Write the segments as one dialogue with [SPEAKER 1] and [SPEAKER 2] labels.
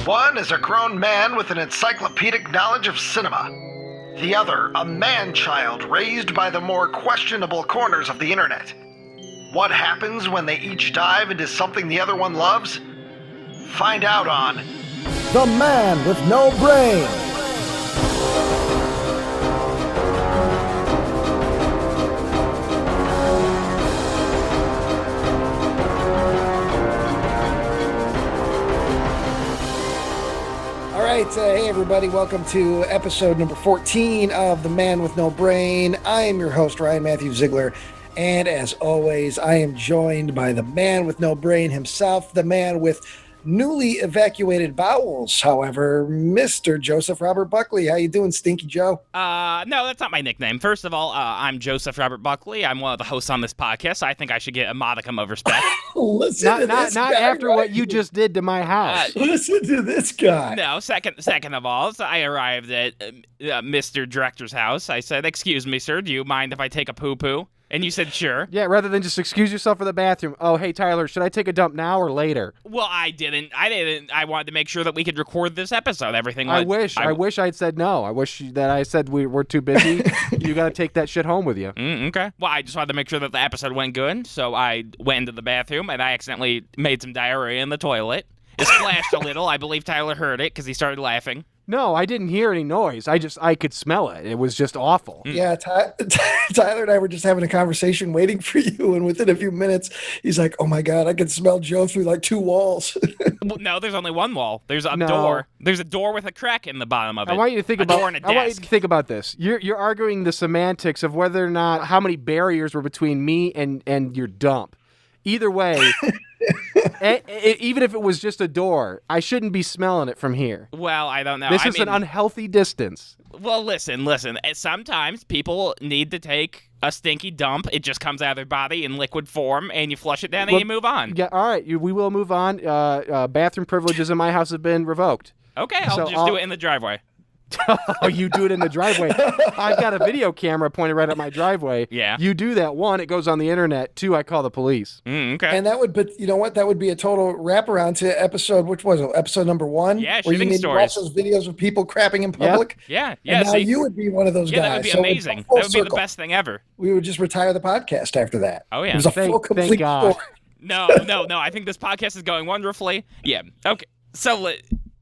[SPEAKER 1] One is a grown man with an encyclopedic knowledge of cinema. The other, a man-child raised by the more questionable corners of the internet. What happens when they each dive into something the other one loves? Find out on
[SPEAKER 2] The Man with No Brain. All right, hey everybody, welcome to episode number 14 of The Man with No Brain. I am your host, Ryan Matthew Ziegler, and as always, I am joined by the man with no brain himself, the man with newly evacuated bowels, however, Mr. Joseph Robert Buckley. How you doing, Stinky Joe?
[SPEAKER 3] No, that's not my nickname. First of all, I'm Joseph Robert Buckley. I'm one of the hosts on this podcast, so I think I should get a modicum of respect.
[SPEAKER 2] Listen to this
[SPEAKER 4] not
[SPEAKER 2] guy,
[SPEAKER 4] after
[SPEAKER 2] right?
[SPEAKER 4] what you just did to my house.
[SPEAKER 2] Listen to this guy.
[SPEAKER 3] No, second of all, so I arrived at Mr. Director's house. I said, "Excuse me, sir, do you mind if I take a poo-poo?" And you said, "Sure."
[SPEAKER 4] Yeah, rather than just excuse yourself for the bathroom. Oh, hey, Tyler, should I take a dump now or later?
[SPEAKER 3] Well, I didn't. I wanted to make sure that we could record this episode. Everything.
[SPEAKER 4] I wish I'd said no. I wish that I said we're too busy. You got to take that shit home with you.
[SPEAKER 3] Okay. Well, I just wanted to make sure that the episode went good, so I went into the bathroom, and I accidentally made some diarrhea in the toilet. It splashed a little. I believe Tyler heard it because he started laughing.
[SPEAKER 4] No, I didn't hear any noise. I could smell it. It was just awful.
[SPEAKER 2] Yeah, Tyler and I were just having a conversation waiting for you, and within a few minutes, he's like, "Oh my God, I can smell Joe through like two walls."
[SPEAKER 3] Well, no, there's only one wall. There's a door. There's a door with a crack in the bottom of it.
[SPEAKER 4] I want you to think
[SPEAKER 3] a door and a desk.
[SPEAKER 4] I want you to think about this. You're arguing the semantics of whether or not how many barriers were between me and your dump. Either way, even if it was just a door, I shouldn't be smelling it from here.
[SPEAKER 3] Well, I don't know.
[SPEAKER 4] This is an unhealthy distance.
[SPEAKER 3] Well, listen. Sometimes people need to take a stinky dump. It just comes out of their body in liquid form, and you flush it down and you move on.
[SPEAKER 4] Yeah, all right. We will move on. Bathroom privileges in my house have been revoked.
[SPEAKER 3] Okay, I'll just do it in the driveway.
[SPEAKER 4] Oh, you do it in the driveway. I've got a video camera pointed right at my driveway.
[SPEAKER 3] Yeah.
[SPEAKER 4] You do that. One, it goes on the internet. Two, I call the police.
[SPEAKER 3] Okay.
[SPEAKER 2] And that would, but you know what? That would be a total wraparound to episode, which was it? Episode number 1?
[SPEAKER 3] Yeah,
[SPEAKER 2] where you
[SPEAKER 3] shitting
[SPEAKER 2] made
[SPEAKER 3] stories.
[SPEAKER 2] watch those videos of people crapping in public.
[SPEAKER 3] Yeah.
[SPEAKER 2] And now
[SPEAKER 3] See?
[SPEAKER 2] you would be one of those guys.
[SPEAKER 3] Yeah, that would be
[SPEAKER 2] So
[SPEAKER 3] amazing.
[SPEAKER 2] it's a full
[SPEAKER 3] That would be the
[SPEAKER 2] circle.
[SPEAKER 3] best thing ever.
[SPEAKER 2] We would just retire the podcast after that.
[SPEAKER 3] Oh, yeah.
[SPEAKER 2] It was a full,
[SPEAKER 4] Thank
[SPEAKER 2] complete
[SPEAKER 4] God.
[SPEAKER 2] story.
[SPEAKER 3] No. I think this podcast is going wonderfully. Yeah. Okay. So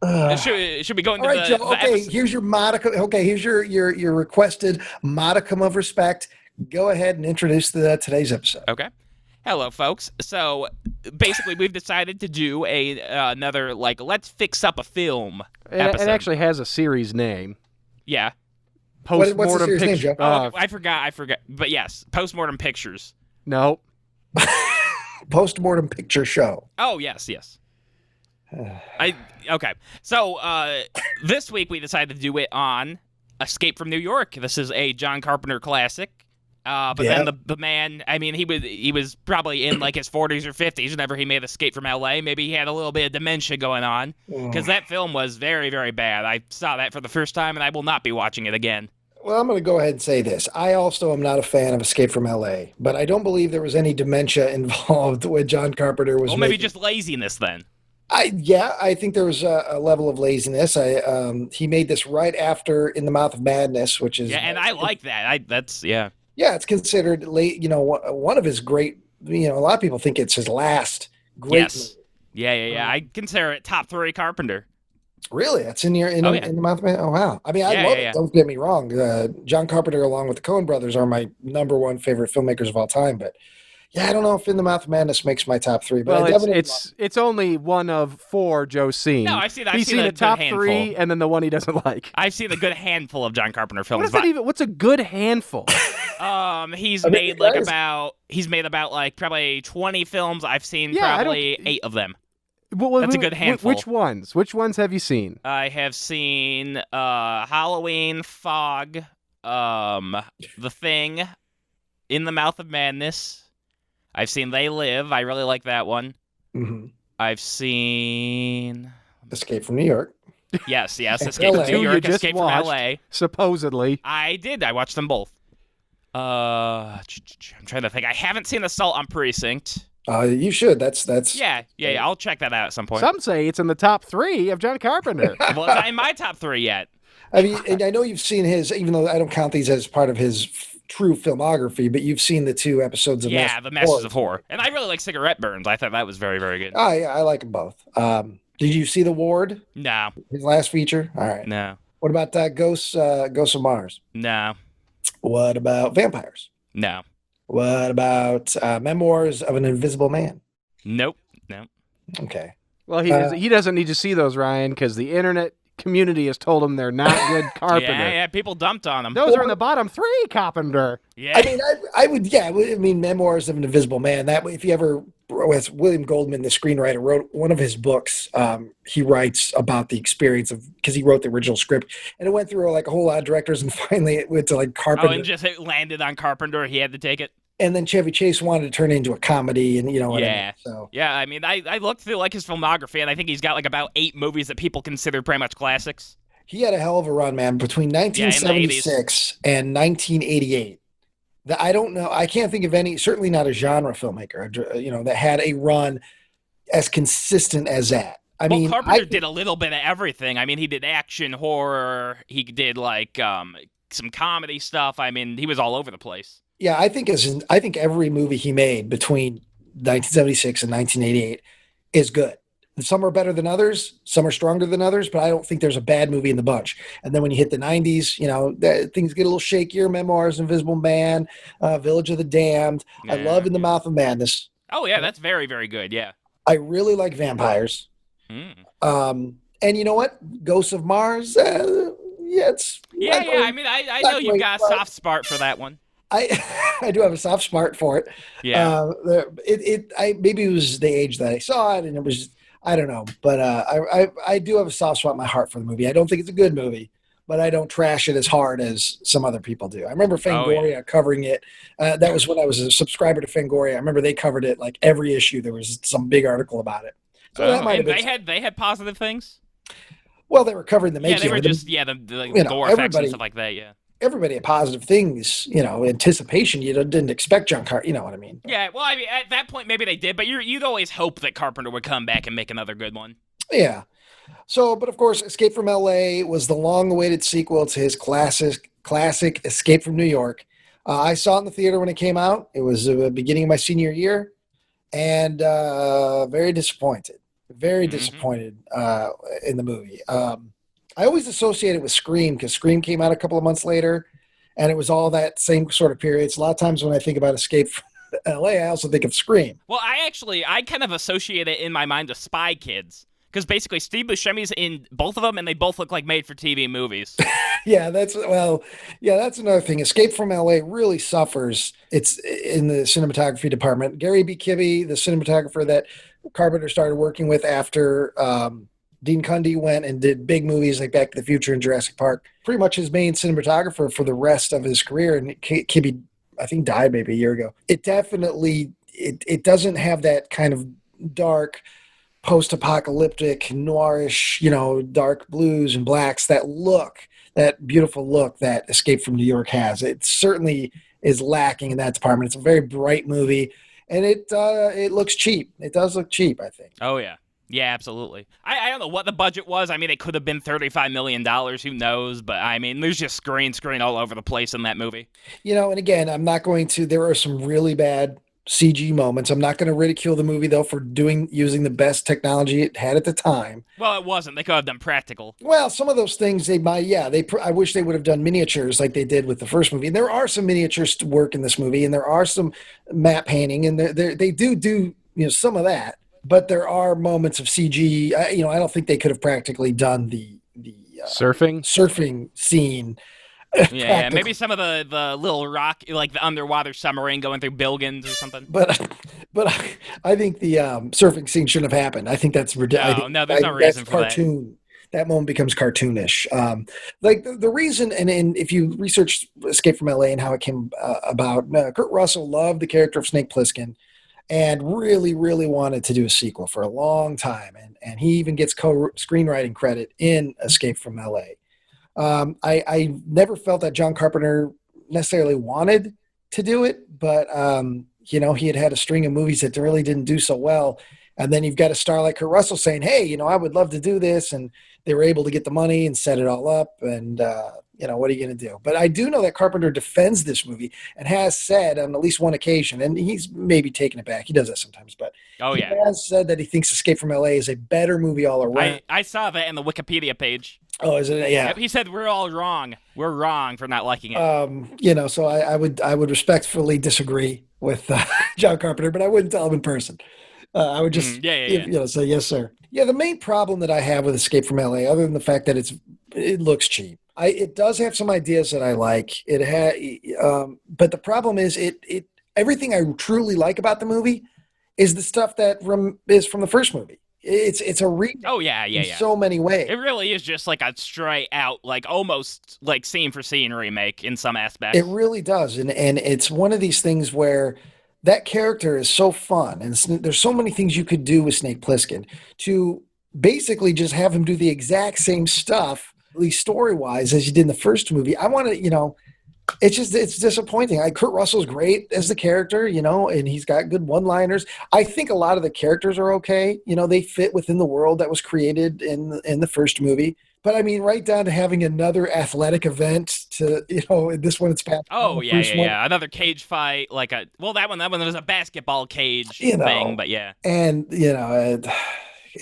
[SPEAKER 3] should we go into
[SPEAKER 2] All right,
[SPEAKER 3] the
[SPEAKER 2] Joe. Okay,
[SPEAKER 3] episode?
[SPEAKER 2] here's your modicum. Okay, here's your requested modicum of respect. Go ahead and introduce today's episode.
[SPEAKER 3] Okay. Hello, folks. So basically, we've decided to do another let's fix up a film episode.
[SPEAKER 4] It actually has a series name.
[SPEAKER 3] Yeah.
[SPEAKER 2] What's the
[SPEAKER 4] Postmortem
[SPEAKER 2] series name,
[SPEAKER 4] picture.
[SPEAKER 2] Joe?
[SPEAKER 3] I forgot. But yes, Postmortem Pictures.
[SPEAKER 4] No.
[SPEAKER 2] Postmortem Picture Show.
[SPEAKER 3] Oh, yes. Okay. So this week we decided to do it on Escape from New York. This is a John Carpenter classic. But then the man, I mean, he was probably in like his 40s or 50s whenever he made Escape from L.A. Maybe he had a little bit of dementia going on because that film was very, very bad. I saw that for the first time, and I will not be watching it again.
[SPEAKER 2] Well, I'm going to go ahead and say this. I also am not a fan of Escape from L.A., but I don't believe there was any dementia involved when John Carpenter was
[SPEAKER 3] Maybe
[SPEAKER 2] making.
[SPEAKER 3] just laziness then.
[SPEAKER 2] I think there was a level of laziness. He made this right after In the Mouth of Madness, which is
[SPEAKER 3] And I like that.
[SPEAKER 2] Yeah, it's considered one of his great. A lot of people think it's his last great.
[SPEAKER 3] Yes.
[SPEAKER 2] Movie.
[SPEAKER 3] Yeah. I consider it top 3 Carpenter.
[SPEAKER 2] Really, that's in In the Mouth of Madness. Oh wow! I mean, I love it. Don't get me wrong. John Carpenter, along with the Coen brothers, are my number 1 favorite filmmakers of all time. But yeah, I don't know if In the Mouth of Madness makes my top 3. But
[SPEAKER 4] Well, it's only one of 4 Joe's seen.
[SPEAKER 3] No, I've seen
[SPEAKER 4] the top 3 and then the one he doesn't like.
[SPEAKER 3] I've seen a good handful of John Carpenter films.
[SPEAKER 4] What is that even? What's a good handful?
[SPEAKER 3] He's made about probably 20 films. I've seen probably 8 of them. That's a good handful.
[SPEAKER 4] Which ones? Which ones have you seen?
[SPEAKER 3] I have seen Halloween, Fog, The Thing, In the Mouth of Madness. I've seen They Live. I really like that one.
[SPEAKER 2] Mm-hmm.
[SPEAKER 3] I've seen
[SPEAKER 2] Escape from New York.
[SPEAKER 3] Yes. Escape from New York, Escape from L.A.
[SPEAKER 4] Supposedly.
[SPEAKER 3] I did. I watched them both. I'm trying to think. I haven't seen Assault on Precinct.
[SPEAKER 2] You should. That's
[SPEAKER 3] Yeah. I'll check that out at some point.
[SPEAKER 4] Some say it's in the top 3 of John Carpenter.
[SPEAKER 3] Well, it's not in my top 3 yet.
[SPEAKER 2] I mean, and I know you've seen his, even though I don't count these as part of his true filmography, but you've seen the 2 episodes of
[SPEAKER 3] The Masters of Horror. And I really like Cigarette Burns. I thought that was very, very good.
[SPEAKER 2] Oh, yeah, I like them both. Did you see The Ward?
[SPEAKER 3] No.
[SPEAKER 2] His last feature? All right.
[SPEAKER 3] No.
[SPEAKER 2] What about Ghosts of Mars?
[SPEAKER 3] No.
[SPEAKER 2] What about Vampires?
[SPEAKER 3] No.
[SPEAKER 2] What about Memoirs of an Invisible Man?
[SPEAKER 3] Nope. No.
[SPEAKER 2] Okay.
[SPEAKER 4] Well, he doesn't need to see those, Ryan, because the internet community has told him they're not good Carpenter.
[SPEAKER 3] Yeah, people dumped on him.
[SPEAKER 4] Those are in the bottom 3, Carpenter.
[SPEAKER 3] Yeah.
[SPEAKER 2] I mean, I would, yeah. I mean, Memoirs of an Invisible Man. That if you ever, with William Goldman, the screenwriter, wrote one of his books. He writes about the experience of, because he wrote the original script, and it went through like a whole lot of directors, and finally it went to like Carpenter.
[SPEAKER 3] Oh, and just it landed on Carpenter. He had to take it.
[SPEAKER 2] And then Chevy Chase wanted to turn it into a comedy, and you know what I mean. So
[SPEAKER 3] yeah, I mean, I looked through like his filmography, and I think he's got like about 8 movies that people consider pretty much classics.
[SPEAKER 2] he had a hell of a run, man, between 1976 and 1988. I don't know. I can't think of any, certainly not a genre filmmaker, you know, that had a run as consistent as that. I mean,
[SPEAKER 3] Carpenter did a little bit of everything. I mean, he did action, horror. He did like some comedy stuff. I mean, he was all over the place.
[SPEAKER 2] Yeah, I think every movie he made between 1976 and 1988 is good. Some are better than others, some are stronger than others, but I don't think there's a bad movie in the bunch. And then when you hit the 90s, you know, things get a little shakier. Memoirs, Invisible Man, Village of the Damned. Yeah. I love In the Mouth of Madness.
[SPEAKER 3] Oh yeah, that's very, very good. Yeah,
[SPEAKER 2] I really like Vampires. And you know what? Ghosts of Mars. It's
[SPEAKER 3] I mean, I know you've got a soft spot for that one.
[SPEAKER 2] I do have a soft spot for it.
[SPEAKER 3] Yeah.
[SPEAKER 2] Maybe it was the age that I saw it, and it was, I don't know, but I do have a soft spot in my heart for the movie. I don't think it's a good movie, but I don't trash it as hard as some other people do. I remember Fangoria covering it. That was when I was a subscriber to Fangoria. I remember they covered it like every issue. There was some big article about it. So that might have been.
[SPEAKER 3] They had positive things.
[SPEAKER 2] Well, they were covering the making.
[SPEAKER 3] Yeah, they were just the gore effects and stuff like that. Yeah.
[SPEAKER 2] Everybody had positive things, you know, anticipation. You didn't expect John Carpenter, you know what I mean?
[SPEAKER 3] Yeah, well, I mean, at that point, maybe they did, but you'd always hope that Carpenter would come back and make another good one.
[SPEAKER 2] Yeah. So, but of course, Escape from L.A. was the long-awaited sequel to his classic Escape from New York. I saw it in the theater when it came out. It was the beginning of my senior year, and very disappointed. Very disappointed in the movie. I always associate it with Scream because Scream came out a couple of months later, and it was all that same sort of period. So a lot of times when I think about Escape from L.A., I also think of Scream.
[SPEAKER 3] Well, I kind of associate it in my mind to Spy Kids because basically Steve Buscemi's in both of them, and they both look like made-for-TV movies.
[SPEAKER 2] That's another thing. Escape from L.A. really suffers. It's in the cinematography department. Gary B. Kibbe, the cinematographer that Carpenter started working with after Dean Cundey went and did big movies like Back to the Future and Jurassic Park. Pretty much his main cinematographer for the rest of his career. And Kibbe, I think, died maybe a year ago. It definitely, it doesn't have that kind of dark, post-apocalyptic, noirish, you know, dark blues and blacks, that beautiful look that Escape from New York has. It certainly is lacking in that department. It's a very bright movie, and it looks cheap. It does look cheap, I think.
[SPEAKER 3] Oh, yeah. Yeah, absolutely. I don't know what the budget was. I mean, it could have been $35 million. Who knows? But, I mean, there's just screen all over the place in that movie. You
[SPEAKER 2] know, and again, I'm not going to – there are some really bad CG moments. I'm not going to ridicule the movie, though, for using the best technology it had at the time.
[SPEAKER 3] Well, it wasn't. They could have done practical.
[SPEAKER 2] Well, some of those things, I wish they would have done miniatures like they did with the first movie. And there are some miniatures to work in this movie, and there are some map painting, and they do, you know, some of that. But there are moments of CG. You know, I don't think they could have practically done the surfing scene.
[SPEAKER 3] Yeah, maybe some of the little rock, like the underwater submarine going through Bilgens or something.
[SPEAKER 2] But I think the surfing scene shouldn't have happened. I think that's ridiculous.
[SPEAKER 3] No, there's no reason for
[SPEAKER 2] cartoon. That moment becomes cartoonish. Like the reason, and if you research Escape from L.A. and how it came about, Kurt Russell loved the character of Snake Plissken, and really, really wanted to do a sequel for a long time. And he even gets co-screenwriting credit in Escape from L.A. I never felt that John Carpenter necessarily wanted to do it, but he had a string of movies that really didn't do so well. And then you've got a star like Kurt Russell saying, hey, I would love to do this. And they were able to get the money and set it all up. And, what are you going to do? But I do know that Carpenter defends this movie and has said on at least one occasion, and he's maybe taken it back. He does that sometimes, but he has said that he thinks Escape from LA is a better movie all around.
[SPEAKER 3] I saw that in the Wikipedia page.
[SPEAKER 2] Oh, is it? Yeah.
[SPEAKER 3] He said we're all wrong. We're wrong for not liking it.
[SPEAKER 2] So I would respectfully disagree with John Carpenter, but I wouldn't tell him in person. I would just, say yes, sir. Yeah, the main problem that I have with Escape from LA, other than the fact that it looks cheap, it does have some ideas that I like. But the problem is everything I truly like about the movie is the stuff that is from the first movie. It's a remake.
[SPEAKER 3] Oh yeah.
[SPEAKER 2] In so many ways.
[SPEAKER 3] It really is just like a straight out, like almost like scene for scene remake in some aspects.
[SPEAKER 2] It really does, and it's one of these things where that character is so fun, and there's so many things you could do with Snake Plissken to basically just have him do the exact same stuff, at least story-wise, as you did in the first movie. I want to, it's disappointing. Kurt Russell's great as the character, and he's got good one-liners. I think a lot of the characters are okay. They fit within the world that was created in the first movie. But I mean, right down to having another athletic event to, this one it's past.
[SPEAKER 3] Oh yeah. Another cage fight, that one was a basketball cage thing, but yeah.
[SPEAKER 2] And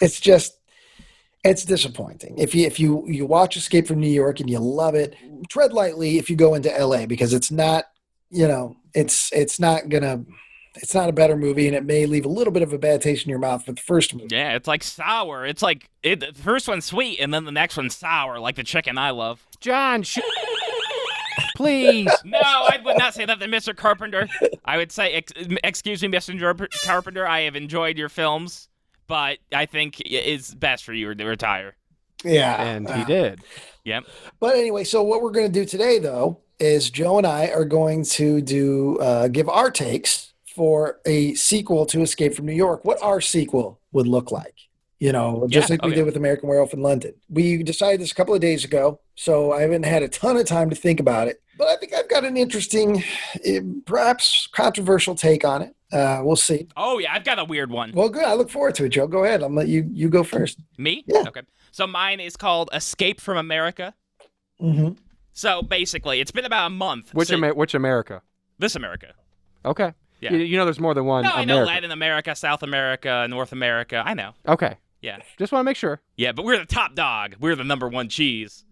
[SPEAKER 2] it's disappointing. If you watch Escape from New York and you love it, tread lightly if you go into LA, because it's not, it's not a better movie, and it may leave a little bit of a bad taste in your mouth with the first movie.
[SPEAKER 3] Yeah, it's like sour. It's like the first one's sweet, and then the next one's sour, like the chicken I love.
[SPEAKER 4] John, please.
[SPEAKER 3] No, I would not say that to Mr. Carpenter. I would say, excuse me, Mr. Carpenter, I have enjoyed your films, but I think it's best for you to retire.
[SPEAKER 2] Yeah.
[SPEAKER 4] And he did.
[SPEAKER 3] Yep.
[SPEAKER 2] But anyway, so what we're going to do today, though, is Joe and I are going to give our takes for a sequel to Escape from New York, what our sequel would look like. Just like we did with American Werewolf in London. We decided this a couple of days ago, so I haven't had a ton of time to think about it. But I think I've got an interesting, perhaps controversial take on it. We'll see.
[SPEAKER 3] Oh, yeah, I've got a weird one.
[SPEAKER 2] Well, good. I look forward to it, Joe. Go ahead. I'll let you go first.
[SPEAKER 3] Me?
[SPEAKER 2] Yeah.
[SPEAKER 3] Okay. So mine is called Escape from America.
[SPEAKER 2] Mm-hmm.
[SPEAKER 3] So basically, it's been about a month.
[SPEAKER 4] Which America?
[SPEAKER 3] This America.
[SPEAKER 4] Okay.
[SPEAKER 3] Yeah.
[SPEAKER 4] There's more than one
[SPEAKER 3] No,
[SPEAKER 4] America.
[SPEAKER 3] I know Latin America, South America, North America. I know.
[SPEAKER 4] Okay.
[SPEAKER 3] Yeah.
[SPEAKER 4] Just want to make sure.
[SPEAKER 3] Yeah, but we're the top dog. We're the number one cheese.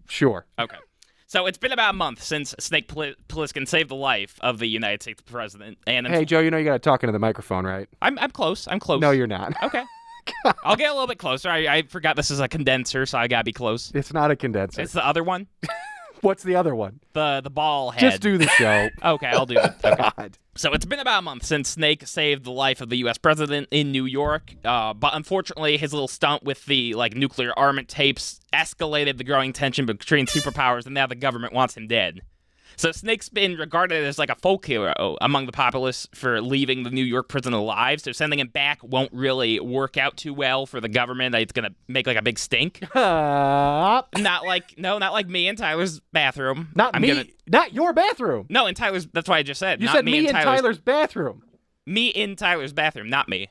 [SPEAKER 4] Sure.
[SPEAKER 3] Okay. So it's been about a month since Snake Plissken saved the life of the United States president. And
[SPEAKER 4] hey, Joe, you got to talk into the microphone, right?
[SPEAKER 3] I'm close. I'm close.
[SPEAKER 4] No, you're not.
[SPEAKER 3] Okay. I'll get a little bit closer. I forgot this is a condenser, so I got to be close.
[SPEAKER 4] It's not a condenser.
[SPEAKER 3] It's the other one.
[SPEAKER 4] What's the other one?
[SPEAKER 3] The ball head.
[SPEAKER 4] Just do the show.
[SPEAKER 3] Okay, I'll do it. Okay.
[SPEAKER 4] God.
[SPEAKER 3] So it's been about a month since Snake saved the life of the U.S. president in New York, but unfortunately his little stunt with the nuclear armament tapes escalated the growing tension between superpowers, and now the government wants him dead. So Snake's been regarded as a folk hero among the populace for leaving the New York prison alive, so sending him back won't really work out too well for the government. It's going to make a big stink. Not like me in Tyler's bathroom.
[SPEAKER 4] Not your bathroom.
[SPEAKER 3] No, in Tyler's, that's what I just said.
[SPEAKER 4] You
[SPEAKER 3] not
[SPEAKER 4] said me in Tyler's bathroom.
[SPEAKER 3] Me in Tyler's bathroom, not me.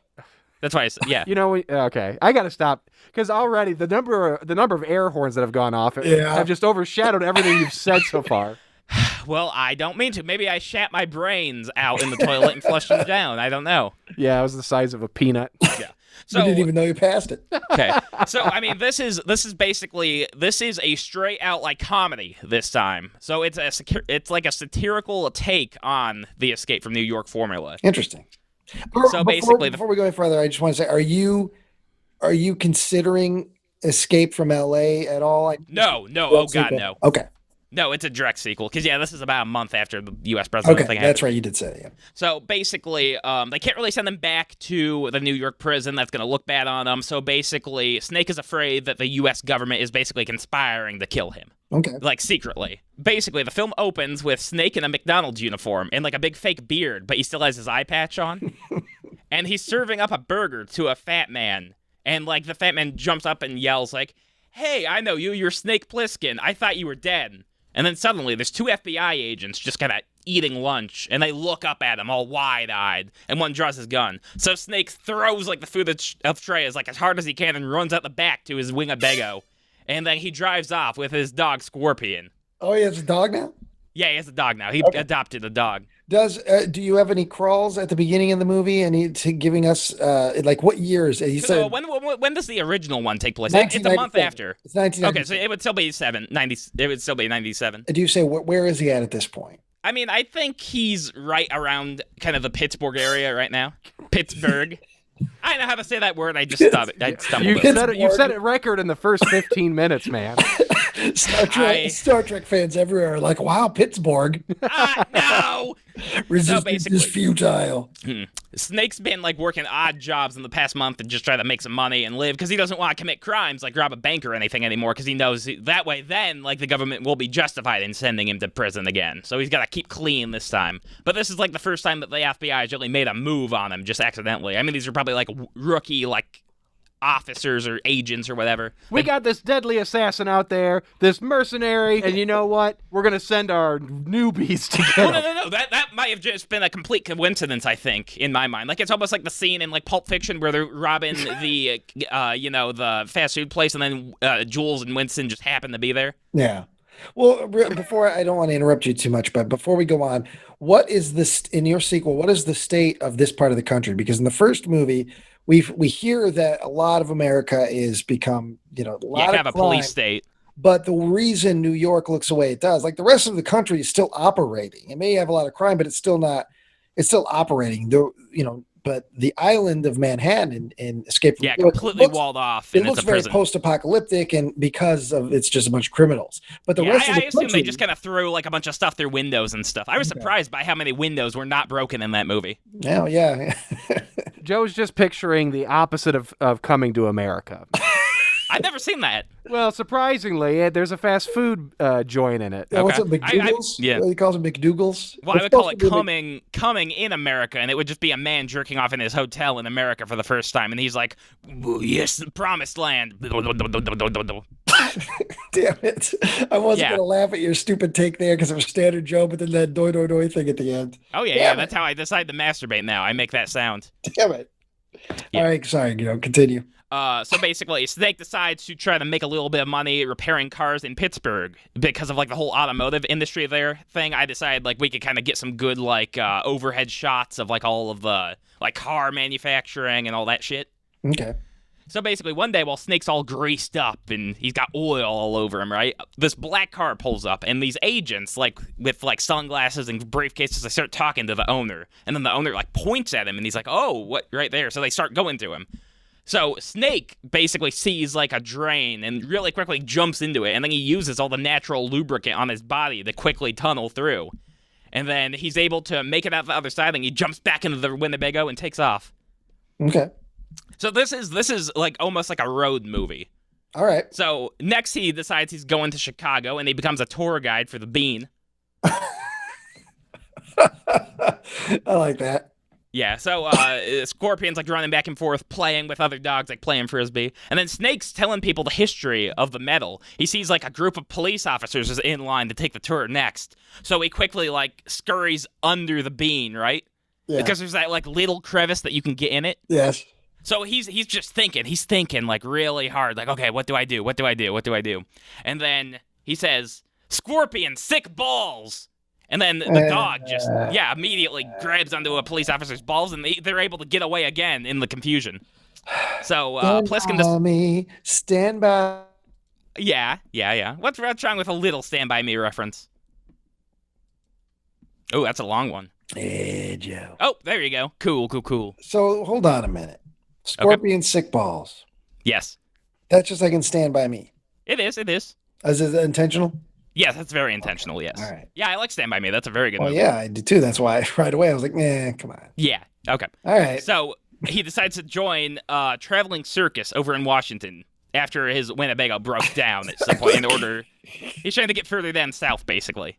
[SPEAKER 3] That's why I said, yeah.
[SPEAKER 4] Okay. I got to stop, because already the number of air horns that have gone off have just overshadowed everything you've said so far.
[SPEAKER 3] Well, I don't mean to. Maybe I shat my brains out in the toilet and flushed them down. I don't know.
[SPEAKER 4] Yeah, it was the size of a peanut.
[SPEAKER 3] Yeah. So
[SPEAKER 2] you didn't even know you passed it.
[SPEAKER 3] Okay. So I mean, this is a straight out comedy this time. So it's like a satirical take on the Escape from New York formula.
[SPEAKER 2] Interesting.
[SPEAKER 3] So basically,
[SPEAKER 2] before we go any further, I just want to say, are you considering Escape from LA at all?
[SPEAKER 3] No. Oh God, no.
[SPEAKER 2] Okay.
[SPEAKER 3] No, it's a direct sequel, because, this is about a month after the U.S. president thing happened.
[SPEAKER 2] That's right, you did say it, yeah.
[SPEAKER 3] So, basically, they can't really send them back to the New York prison. That's going to look bad on them. So, basically, Snake is afraid that the U.S. government is basically conspiring to kill him.
[SPEAKER 2] Okay.
[SPEAKER 3] Secretly. Basically, the film opens with Snake in a McDonald's uniform and, a big fake beard, but he still has his eye patch on. And he's serving up a burger to a fat man. And, the fat man jumps up and yells, hey, I know you. You're Snake Plissken. I thought you were dead. And then suddenly, there's two FBI agents just kind of eating lunch, and they look up at him all wide-eyed, and one draws his gun. So Snake throws like the food of tray as hard as he can and runs out the back to his Winnebago, and then he drives off with his dog Scorpion.
[SPEAKER 2] Oh, he has a dog now?
[SPEAKER 3] Yeah, he has a dog now. He adopted a dog.
[SPEAKER 2] Do you have any crawls at the beginning of the movie? Giving us what years? He said
[SPEAKER 3] when does the original one take place? It's a month after.
[SPEAKER 2] It's 1997.
[SPEAKER 3] Okay, so it would still be 90. It would still be 97.
[SPEAKER 2] Do you say where is he at this point?
[SPEAKER 3] I mean, I think he's right around kind of the Pittsburgh area right now. Pittsburgh. I don't know how to say that word. I just thought I stumbled.
[SPEAKER 4] You've set a record in the first 15 minutes, man.
[SPEAKER 2] Star Trek fans everywhere are like, wow, Pittsburgh.
[SPEAKER 3] No!
[SPEAKER 2] Resistance is futile.
[SPEAKER 3] Snake's been working odd jobs in the past month to just try to make some money and live because he doesn't want to commit crimes like rob a bank or anything anymore because he knows that way then the government will be justified in sending him to prison again. So he's got to keep clean this time. But this is the first time that the FBI has really made a move on him just accidentally. I mean, these are probably rookie officers or agents or whatever.
[SPEAKER 4] We got this deadly assassin out there, this mercenary, and you know what? We're going to send our newbies to get him.
[SPEAKER 3] No. That might have just been a complete coincidence, I think, in my mind. It's almost like the scene in Pulp Fiction where they're robbing the, the fast food place and then Jules and Winston just happen to be there.
[SPEAKER 2] Yeah. Well, before I don't want to interrupt you too much, but before we go on, what is this in your sequel? What is the state of this part of the country? Because in the first movie, we hear that a lot of America is become, a lot of
[SPEAKER 3] a police state.
[SPEAKER 2] But the reason New York looks the way it does, the rest of the country is still operating. It may have a lot of crime, but it's still operating. But the island of Manhattan in Escape from New York
[SPEAKER 3] completely walled off.
[SPEAKER 2] It looks very post-apocalyptic, and because of it's just a bunch of criminals. But the rest of the
[SPEAKER 3] assume
[SPEAKER 2] country,
[SPEAKER 3] they just kind of threw a bunch of stuff through windows and stuff. I was surprised by how many windows were not broken in that movie.
[SPEAKER 2] Oh, yeah.
[SPEAKER 4] Joe's just picturing the opposite of Coming to America.
[SPEAKER 3] I've never seen that.
[SPEAKER 4] Well, surprisingly, there's a fast food joint in it.
[SPEAKER 2] Yeah, what's up, McDougal's? He calls them McDougal's.
[SPEAKER 3] Well, I would call it coming in America, and it would just be a man jerking off in his hotel in America for the first time, and he's like, yes, the promised land.
[SPEAKER 2] Damn it. I wasn't going to laugh at your stupid take there because it was Standard Joe, but then that doi doi doi thing at the end.
[SPEAKER 3] Oh, yeah, that's how I decide to masturbate now. I make that sound.
[SPEAKER 2] Damn it. Yeah. All right, sorry, continue.
[SPEAKER 3] So basically, Snake decides to try to make a little bit of money repairing cars in Pittsburgh because of the whole automotive industry there thing. I decided we could kind of get some good overhead shots of all of the car manufacturing and all that shit.
[SPEAKER 2] Okay.
[SPEAKER 3] So basically, one day while Snake's all greased up and he's got oil all over him, right? This black car pulls up, and these agents, with sunglasses and briefcases, they start talking to the owner, and then the owner points at him, and he's like, "Oh, what?" Right there. So they start going to him. So Snake basically sees a drain and really quickly jumps into it, and then he uses all the natural lubricant on his body to quickly tunnel through. And then he's able to make it out the other side, and he jumps back into the Winnebago and takes off.
[SPEAKER 2] Okay.
[SPEAKER 3] So this is almost like a road movie.
[SPEAKER 2] All right.
[SPEAKER 3] So next he decides he's going to Chicago, and he becomes a tour guide for the Bean.
[SPEAKER 2] I like that.
[SPEAKER 3] Yeah, so Scorpion's running back and forth, playing with other dogs, playing Frisbee. And then Snake's telling people the history of the medal. He sees a group of police officers is in line to take the tour next. So he quickly scurries under the Bean, right?
[SPEAKER 2] Yeah.
[SPEAKER 3] Because there's that little crevice that you can get in it.
[SPEAKER 2] Yes.
[SPEAKER 3] So he's just thinking. He's thinking really hard. Okay, what do I do? What do I do? What do I do? And then he says, "Scorpion, sick balls." And then the dog just, immediately grabs onto a police officer's balls, and they're able to get away again in the confusion. So Pliskin just...
[SPEAKER 2] Stand by.
[SPEAKER 3] Yeah. What's wrong with a little Stand By Me reference? Oh, that's a long one.
[SPEAKER 2] Hey, Joe.
[SPEAKER 3] Oh, there you go. Cool.
[SPEAKER 2] So hold on a minute. Scorpion sick balls.
[SPEAKER 3] Yes.
[SPEAKER 2] That's just in Stand By Me.
[SPEAKER 3] It is.
[SPEAKER 2] Is it intentional?
[SPEAKER 3] Yes, that's very intentional, yes.
[SPEAKER 2] All right.
[SPEAKER 3] Yeah, I like Stand By Me. That's a very good movie.
[SPEAKER 2] Yeah, I do too. That's why right away I was like, come on.
[SPEAKER 3] Yeah, okay.
[SPEAKER 2] All right.
[SPEAKER 3] So he decides to join a traveling circus over in Washington after his Winnebago broke down at some point he's trying to get further down south, basically.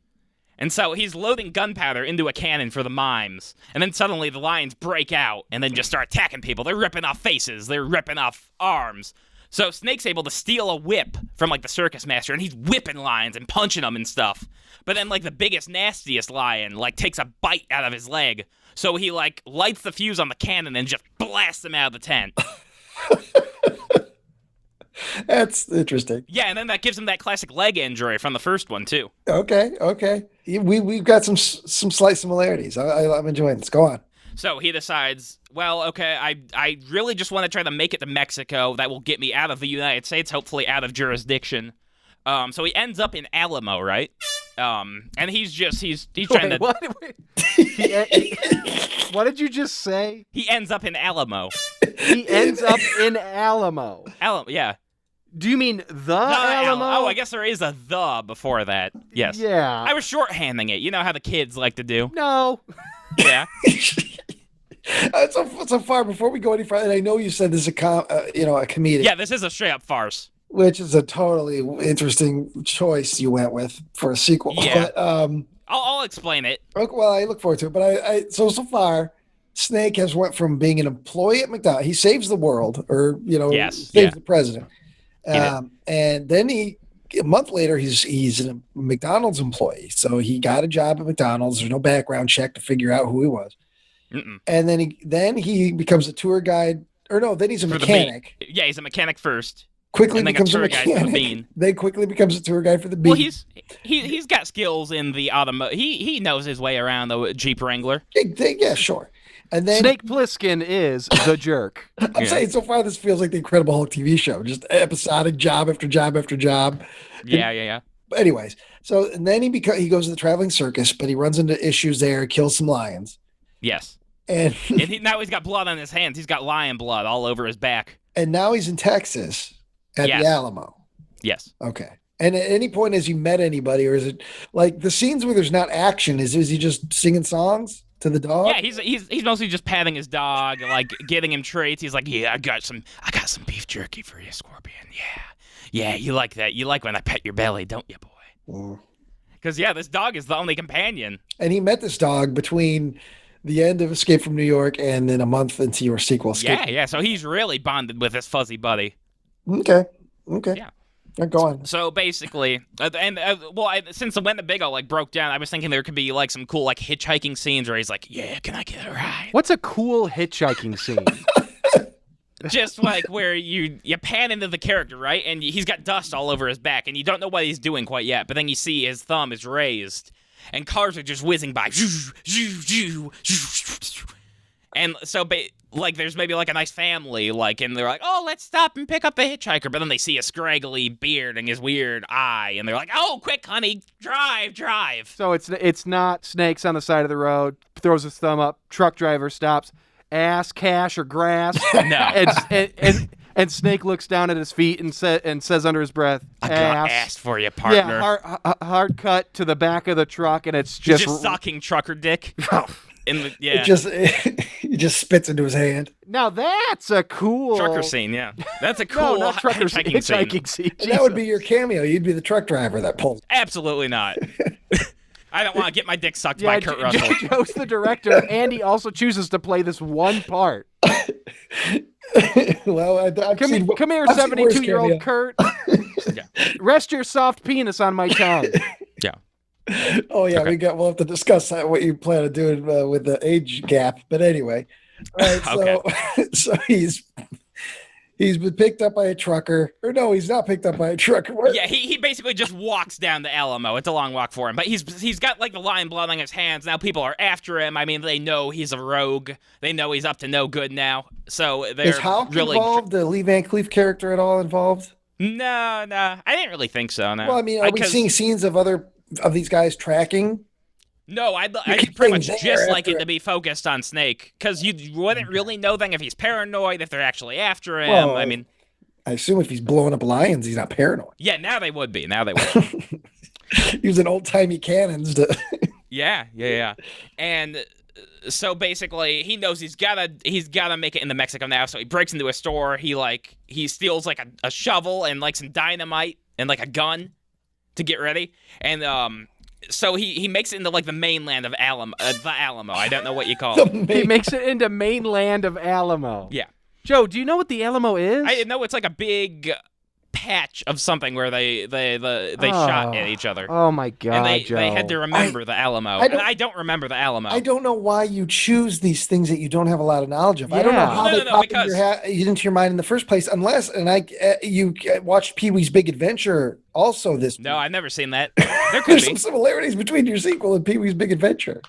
[SPEAKER 3] And so he's loading gunpowder into a cannon for the mimes. And then suddenly the lions break out and then just start attacking people. They're ripping off faces. They're ripping off arms. So Snake's able to steal a whip from, like, the circus master, and he's whipping lions and punching them and stuff. But then, like, the biggest, nastiest lion, like, takes a bite out of his leg. So he, like, lights the fuse on the cannon and just blasts him out of the tent.
[SPEAKER 2] That's interesting.
[SPEAKER 3] Yeah, and then that gives him that classic leg injury from the first one, too.
[SPEAKER 2] Okay. We've got some slight similarities. I'm enjoying this. Go on.
[SPEAKER 3] So he decides, well, okay, I really just want to try to make it to Mexico. That will get me out of the United States, hopefully out of jurisdiction. So he ends up in Alamo, right? And he's trying to...
[SPEAKER 4] What? What did you just say?
[SPEAKER 3] He ends up in Alamo.
[SPEAKER 4] He ends up in Alamo.
[SPEAKER 3] Alamo, yeah.
[SPEAKER 4] Do you mean the Alamo?
[SPEAKER 3] Oh, I guess there is a the before that. Yes.
[SPEAKER 4] Yeah.
[SPEAKER 3] I was shorthanding it. You know how the kids like to do.
[SPEAKER 4] No.
[SPEAKER 3] Yeah.
[SPEAKER 2] So far, before we go any further, and I know you said this is a comedic.
[SPEAKER 3] Yeah, this is a straight-up farce.
[SPEAKER 2] Which is a totally interesting choice you went with for a sequel.
[SPEAKER 3] Yeah.
[SPEAKER 2] But,
[SPEAKER 3] I'll explain it.
[SPEAKER 2] okay, well, I look forward to it. But so far, Snake has went from being an employee at McDonald's. He saves the world, or saves the president. And then a month later, he's a McDonald's employee. So he got a job at McDonald's. There's no background check to figure out who he was.
[SPEAKER 3] Mm-mm.
[SPEAKER 2] And then he becomes a tour guide. Or no, then he's a mechanic.
[SPEAKER 3] Yeah, he's a mechanic first.
[SPEAKER 2] Quickly becomes a mechanic. Then quickly becomes a tour guide for the Bean.
[SPEAKER 3] Well, he's got skills in the automotive. He knows his way around the Jeep Wrangler.
[SPEAKER 2] Yeah, sure. And then
[SPEAKER 4] Snake Plissken is the jerk.
[SPEAKER 2] I'm saying so far this feels like the Incredible Hulk TV show, just episodic job after job after job.
[SPEAKER 3] Yeah.
[SPEAKER 2] But anyways, and then he goes to the traveling circus, but he runs into issues there, kills some lions.
[SPEAKER 3] Yes.
[SPEAKER 2] And
[SPEAKER 3] now he's got blood on his hands. He's got lion blood all over his back.
[SPEAKER 2] And now he's in Texas at the Alamo.
[SPEAKER 3] Yes.
[SPEAKER 2] Okay. And at any point, has he met anybody, or is it like the scenes where there's not action? Is he just singing songs to the dog?
[SPEAKER 3] Yeah, he's mostly just patting his dog, like getting him treats. He's like, yeah, I got some beef jerky for you, Scorpion. Yeah, you like that. You like when I pet your belly, don't you, boy? Because this dog is the only companion.
[SPEAKER 2] And he met this dog between the end of Escape from New York and then a month into your sequel.
[SPEAKER 3] Yeah. So he's really bonded with his fuzzy buddy.
[SPEAKER 2] Okay.
[SPEAKER 3] Yeah.
[SPEAKER 2] Go on.
[SPEAKER 3] So basically, since the Winnebago broke down, I was thinking there could be some cool hitchhiking scenes where he's like, "Yeah, can I get a ride?"
[SPEAKER 4] What's a cool hitchhiking scene?
[SPEAKER 3] Just where you pan into the character, right, and he's got dust all over his back, and you don't know what he's doing quite yet, but then you see his thumb is raised, and cars are just whizzing by, and so there's maybe a nice family, and they're like, oh, let's stop and pick up the hitchhiker. But then they see a scraggly beard and his weird eye, and they're like, oh, quick, honey, drive.
[SPEAKER 4] So it's not Snake's on the side of the road, throws his thumb up, truck driver stops, ass, cash, or grass.
[SPEAKER 3] No.
[SPEAKER 4] And Snake looks down at his feet and says under his breath,
[SPEAKER 3] I got ass for you, partner.
[SPEAKER 4] Yeah, hard cut to the back of the truck, and it's just
[SPEAKER 3] sucking trucker dick.
[SPEAKER 2] He just spits into his hand.
[SPEAKER 4] Now that's a cool
[SPEAKER 3] trucker scene. Yeah, that's a cool
[SPEAKER 4] not trucker hitchhiking scene.
[SPEAKER 2] And that would be your cameo. You'd be the truck driver that pulls.
[SPEAKER 3] Absolutely not. I don't want to get my dick sucked by Kurt Russell.
[SPEAKER 4] Joe's the director, and he also chooses to play this one part.
[SPEAKER 2] Well,
[SPEAKER 4] come here, 72-year-old Kurt.
[SPEAKER 3] Yeah.
[SPEAKER 4] Rest your soft penis on my tongue.
[SPEAKER 3] Yeah.
[SPEAKER 2] Oh yeah,
[SPEAKER 3] Okay.
[SPEAKER 2] we'll have to discuss what you plan on doing with the age gap. But anyway, all right. So, so he's been picked up by a trucker, or no, he's not picked up by a trucker.
[SPEAKER 3] Yeah, he basically just walks down the Alamo. It's a long walk for him, but he's got the lion blood on his hands. Now people are after him. I mean, they know he's a rogue. They know he's up to no good now. So they're
[SPEAKER 2] is Hulk
[SPEAKER 3] really
[SPEAKER 2] involved? The Lee Van Cleef character at all involved?
[SPEAKER 3] No, I didn't really think so. No.
[SPEAKER 2] Well, I mean, are we seeing scenes of these guys tracking?
[SPEAKER 3] No, I'd pretty much just like it to be focused on Snake, because you wouldn't really know then if he's paranoid, if they're actually after him.
[SPEAKER 2] Well,
[SPEAKER 3] I mean,
[SPEAKER 2] I assume if he's blowing up lions, he's not paranoid.
[SPEAKER 3] Yeah, now they would be.
[SPEAKER 2] Using old-timey cannons to...
[SPEAKER 3] Yeah. And so basically, he knows he's gotta make it into Mexico now, so he breaks into a store. He steals a shovel and some dynamite and a gun to get ready. And so he makes it into the mainland of the Alamo. I don't know what you call it.
[SPEAKER 4] He makes it into mainland of Alamo.
[SPEAKER 3] Yeah.
[SPEAKER 4] Joe, do you know what the Alamo is?
[SPEAKER 3] I know it's like a big patch of something where they shot at each other.
[SPEAKER 4] Oh my God,
[SPEAKER 3] and
[SPEAKER 4] Joe.
[SPEAKER 3] they had to remember the Alamo. I don't remember the Alamo.
[SPEAKER 2] I don't know why you choose these things that you don't have a lot of knowledge of. I don't know how they pop into your mind in the first place, unless you watched Pee-wee's Big Adventure also this week.
[SPEAKER 3] No, I've never seen that. There could
[SPEAKER 2] There's
[SPEAKER 3] be
[SPEAKER 2] some similarities between your sequel and Pee-wee's Big Adventure.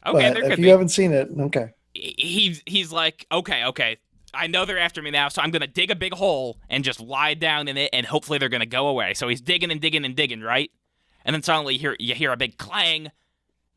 [SPEAKER 3] Okay,
[SPEAKER 2] but
[SPEAKER 3] there could
[SPEAKER 2] if
[SPEAKER 3] be.
[SPEAKER 2] you haven't seen it, okay.
[SPEAKER 3] He's like, okay. I know they're after me now, so I'm going to dig a big hole and just lie down in it, and hopefully they're going to go away. So he's digging and digging and digging, right? And then suddenly you hear a big clang,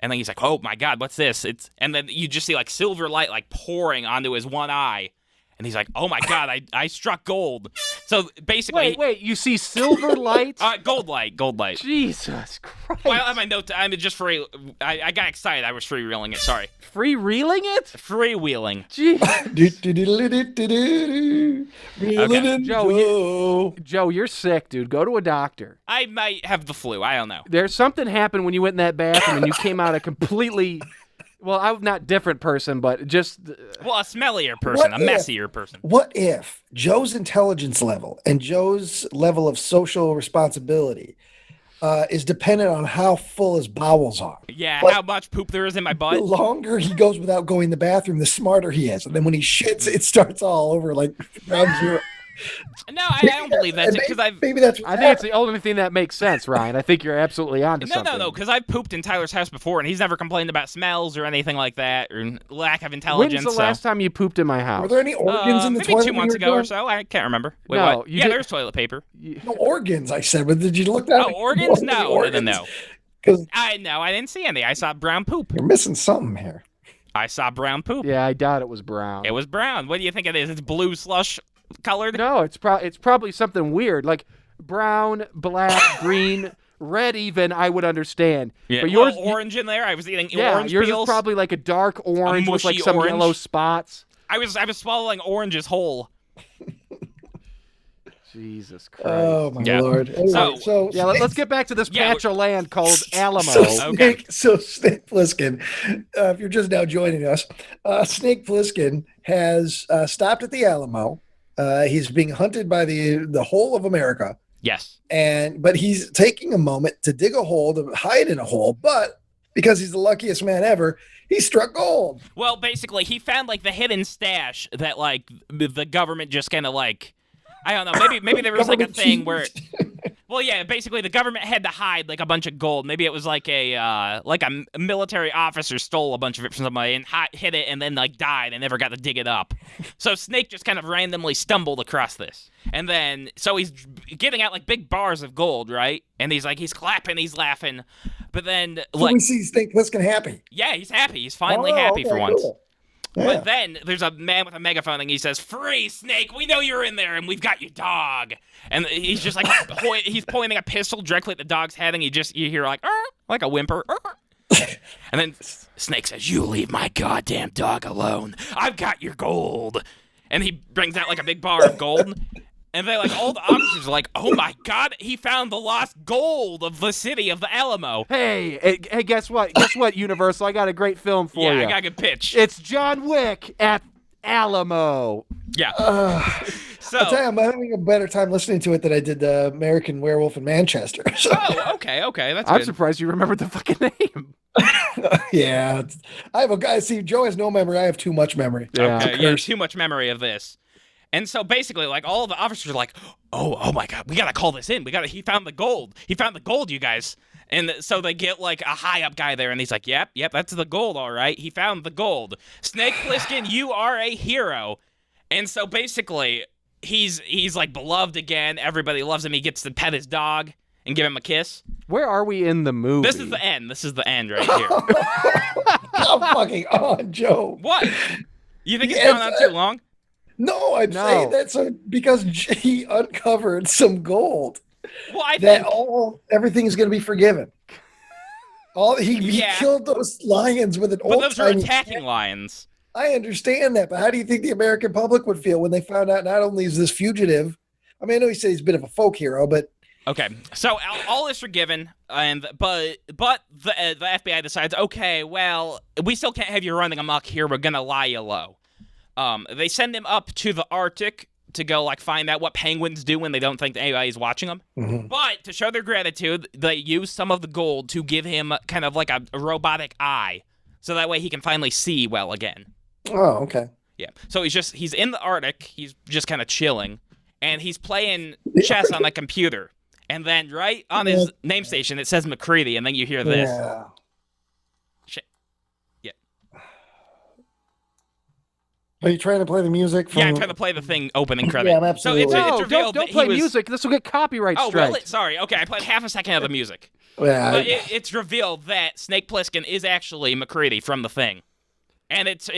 [SPEAKER 3] and then he's like, oh, my God, what's this? And then you just see, like, silver light, like, pouring onto his one eye. And he's like, oh, my God, I struck gold. So basically...
[SPEAKER 4] Wait, you see silver light?
[SPEAKER 3] Gold light.
[SPEAKER 4] Jesus Christ.
[SPEAKER 3] Well, I have my note. I'm just free. I got excited. I was freewheeling it. Sorry.
[SPEAKER 4] Freewheeling it?
[SPEAKER 3] Freewheeling.
[SPEAKER 4] Jeez. Joe, you're sick, dude. Go to a doctor.
[SPEAKER 3] I might have the flu. I don't know.
[SPEAKER 4] There's something happened when you went in that bathroom and you came out a completely... Well, I'm not different person, but just...
[SPEAKER 3] Well, a smellier person, a messier person.
[SPEAKER 2] What if Joe's intelligence level and Joe's level of social responsibility is dependent on how full his bowels are?
[SPEAKER 3] Yeah,
[SPEAKER 2] like,
[SPEAKER 3] how much poop there is in my butt.
[SPEAKER 2] The longer he goes without going to the bathroom, the smarter he is. And then when he shits, it starts all over like ground zero.
[SPEAKER 3] No, I don't believe that because I
[SPEAKER 4] think it's the only thing that makes sense, Ryan. I think you're absolutely onto something.
[SPEAKER 3] No, because I've pooped in Tyler's house before, and he's never complained about smells or anything like that, or lack of intelligence.
[SPEAKER 4] When's the last time you pooped in my house?
[SPEAKER 2] Were there any organs in the toilet?
[SPEAKER 3] Maybe 2 months ago or so. I can't remember. Wait,
[SPEAKER 4] no,
[SPEAKER 3] what? Yeah, there's toilet paper.
[SPEAKER 2] No organs, I said. But did you look that?
[SPEAKER 3] Oh, organs? No. I didn't see any. I saw brown poop.
[SPEAKER 2] You're missing something here.
[SPEAKER 3] I saw brown poop.
[SPEAKER 4] Yeah, I doubt it was brown.
[SPEAKER 3] It was brown. What do you think it is? It's blue slush colored?
[SPEAKER 4] No, it's probably something weird, like brown, black, green, red. Even I would understand.
[SPEAKER 3] Yeah,
[SPEAKER 4] but yours
[SPEAKER 3] orange in there. I was eating orange
[SPEAKER 4] yours
[SPEAKER 3] peels.
[SPEAKER 4] Is probably like a dark orange with like some yellow spots.
[SPEAKER 3] I was swallowing oranges whole.
[SPEAKER 4] Jesus Christ!
[SPEAKER 2] Oh my Lord!
[SPEAKER 3] Anyway,
[SPEAKER 2] so
[SPEAKER 4] let's get back to this patch of land called Alamo.
[SPEAKER 2] Snake Plissken, if you're just now joining us, Snake Plissken has stopped at the Alamo. He's being hunted by the whole of America.
[SPEAKER 3] Yes,
[SPEAKER 2] but he's taking a moment to dig a hole to hide in a hole, but because he's the luckiest man ever, he struck gold.
[SPEAKER 3] Well, basically, he found like the hidden stash that like the government just kind of like. I don't know. Maybe there was like a thing where, well, yeah. Basically, the government had to hide like a bunch of gold. Maybe it was like a military officer stole a bunch of it from somebody and hid it, and then like died and never got to dig it up. So Snake just kind of randomly stumbled across this, and then so he's giving out like big bars of gold, right? And he's clapping, he's laughing, but then like
[SPEAKER 2] we see Snake Plissken happy.
[SPEAKER 3] Yeah, he's happy. He's finally happy for once.
[SPEAKER 2] Cool. Yeah.
[SPEAKER 3] But then there's a man with a megaphone and he says, "Free Snake, we know you're in there and we've got your dog." And he's just like, he's pointing a pistol directly at the dog's head and you hear like a whimper. And then Snake says, "You leave my goddamn dog alone. I've got your gold." And he brings out like a big bar of gold. And they like all the officers are like, "Oh my God, he found the lost gold of the city of the Alamo."
[SPEAKER 4] Hey, guess what? Guess what, Universal? I got a great film for you.
[SPEAKER 3] Yeah, I got a good pitch.
[SPEAKER 4] It's John Wick at Alamo.
[SPEAKER 3] Yeah.
[SPEAKER 2] So I'll tell you, I'm having a better time listening to it than I did the American Werewolf in Manchester. So.
[SPEAKER 3] Oh, okay, that's
[SPEAKER 4] I'm
[SPEAKER 3] good.
[SPEAKER 4] surprised you remembered the fucking name.
[SPEAKER 2] Yeah, I have a guy. See, Joe has no memory. I have too much memory.
[SPEAKER 3] Yeah, too much memory of this. And so basically, like all the officers are like, "Oh my God, we gotta call this in. He found the gold. He found the gold, you guys." And so they get like a high up guy there, and he's like, "Yep, that's the gold, all right. He found the gold. Snake Plissken, you are a hero." And so basically, he's like beloved again. Everybody loves him. He gets to pet his dog and give him a kiss.
[SPEAKER 4] Where are we in the movie?
[SPEAKER 3] This is the end. This is the end right here.
[SPEAKER 2] I'm fucking on, Joe.
[SPEAKER 3] What? You think it's going on too long?
[SPEAKER 2] No, I'm saying that's because he uncovered some gold.
[SPEAKER 3] Well, I think
[SPEAKER 2] everything is going to be forgiven. He killed those lions with an old.
[SPEAKER 3] But those are attacking lions.
[SPEAKER 2] I understand that, but how do you think the American public would feel when they found out not only is this fugitive? I mean, I know he said he's a bit of a folk hero, but
[SPEAKER 3] okay. So all is forgiven, but the FBI decides, okay, well, we still can't have you running amok here. We're gonna lie you low. They send him up to the Arctic to go like find out what penguins do when they don't think anybody's watching them.
[SPEAKER 2] Mm-hmm.
[SPEAKER 3] But to show their gratitude, they use some of the gold to give him kind of like a robotic eye, so that way he can finally see well again.
[SPEAKER 2] Oh, okay.
[SPEAKER 3] Yeah. So he's in the Arctic. He's just kind of chilling, and he's playing chess on the computer. And then right on his name station, it says McCready, and then you hear this.
[SPEAKER 2] Yeah.
[SPEAKER 3] Yeah.
[SPEAKER 2] Are you trying to play the music? From...
[SPEAKER 3] Yeah, I'm trying to play the thing opening credit.
[SPEAKER 2] Yeah, I'm absolutely.
[SPEAKER 3] So it's
[SPEAKER 4] No,
[SPEAKER 3] revealed
[SPEAKER 4] don't
[SPEAKER 3] that
[SPEAKER 4] play
[SPEAKER 3] he was...
[SPEAKER 4] music. This will get copyright
[SPEAKER 3] Oh,
[SPEAKER 4] strike.
[SPEAKER 3] will it? Sorry. Okay, I played half a second of the music.
[SPEAKER 2] Yeah.
[SPEAKER 3] But it's revealed that Snake Plissken is actually McCready from the thing. And it's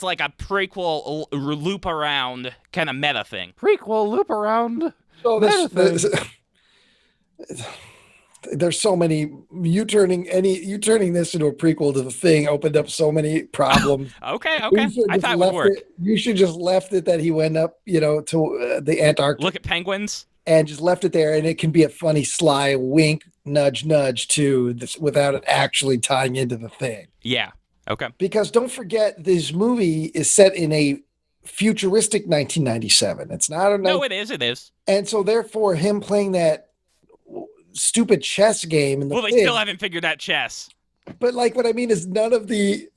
[SPEAKER 3] like a prequel loop around kind of meta thing.
[SPEAKER 4] Prequel loop around.
[SPEAKER 2] So there's so many. You turning this into a prequel to the thing opened up so many problems.
[SPEAKER 3] Okay. I thought it would work.
[SPEAKER 2] You should just left it that he went up, to the Antarctic.
[SPEAKER 3] Look at penguins.
[SPEAKER 2] And just left it there, and it can be a funny, sly wink, nudge, nudge to this without it actually tying into the thing.
[SPEAKER 3] Yeah. Okay.
[SPEAKER 2] Because don't forget, this movie is set in a futuristic 1997. It's not a
[SPEAKER 3] No, it is. It is.
[SPEAKER 2] And so, therefore, him playing that stupid chess game in the
[SPEAKER 3] Well, they
[SPEAKER 2] thing,
[SPEAKER 3] still haven't figured out chess.
[SPEAKER 2] But like what I mean is none of the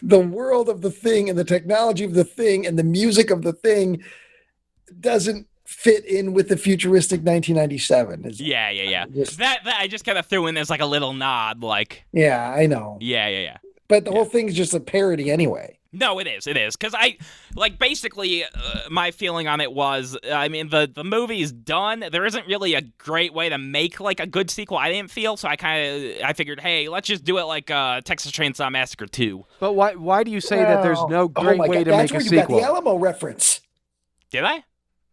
[SPEAKER 2] world of the thing and the technology of the thing and the music of the thing doesn't fit in with the futuristic 1997.
[SPEAKER 3] Yeah. That I just kind of threw in as like a little nod, like.
[SPEAKER 2] Yeah, I know.
[SPEAKER 3] Yeah.
[SPEAKER 2] But the whole thing's just a parody anyway.
[SPEAKER 3] No, it is. Because basically, my feeling on it was, I mean, the movie's done. There isn't really a great way to make, like, a good sequel, I didn't feel, so I figured, hey, let's just do it like Texas Chainsaw Massacre 2.
[SPEAKER 4] But why do you say that there's no great way to make a
[SPEAKER 2] That's
[SPEAKER 4] sequel?
[SPEAKER 2] where you got the Alamo reference.
[SPEAKER 3] Did I?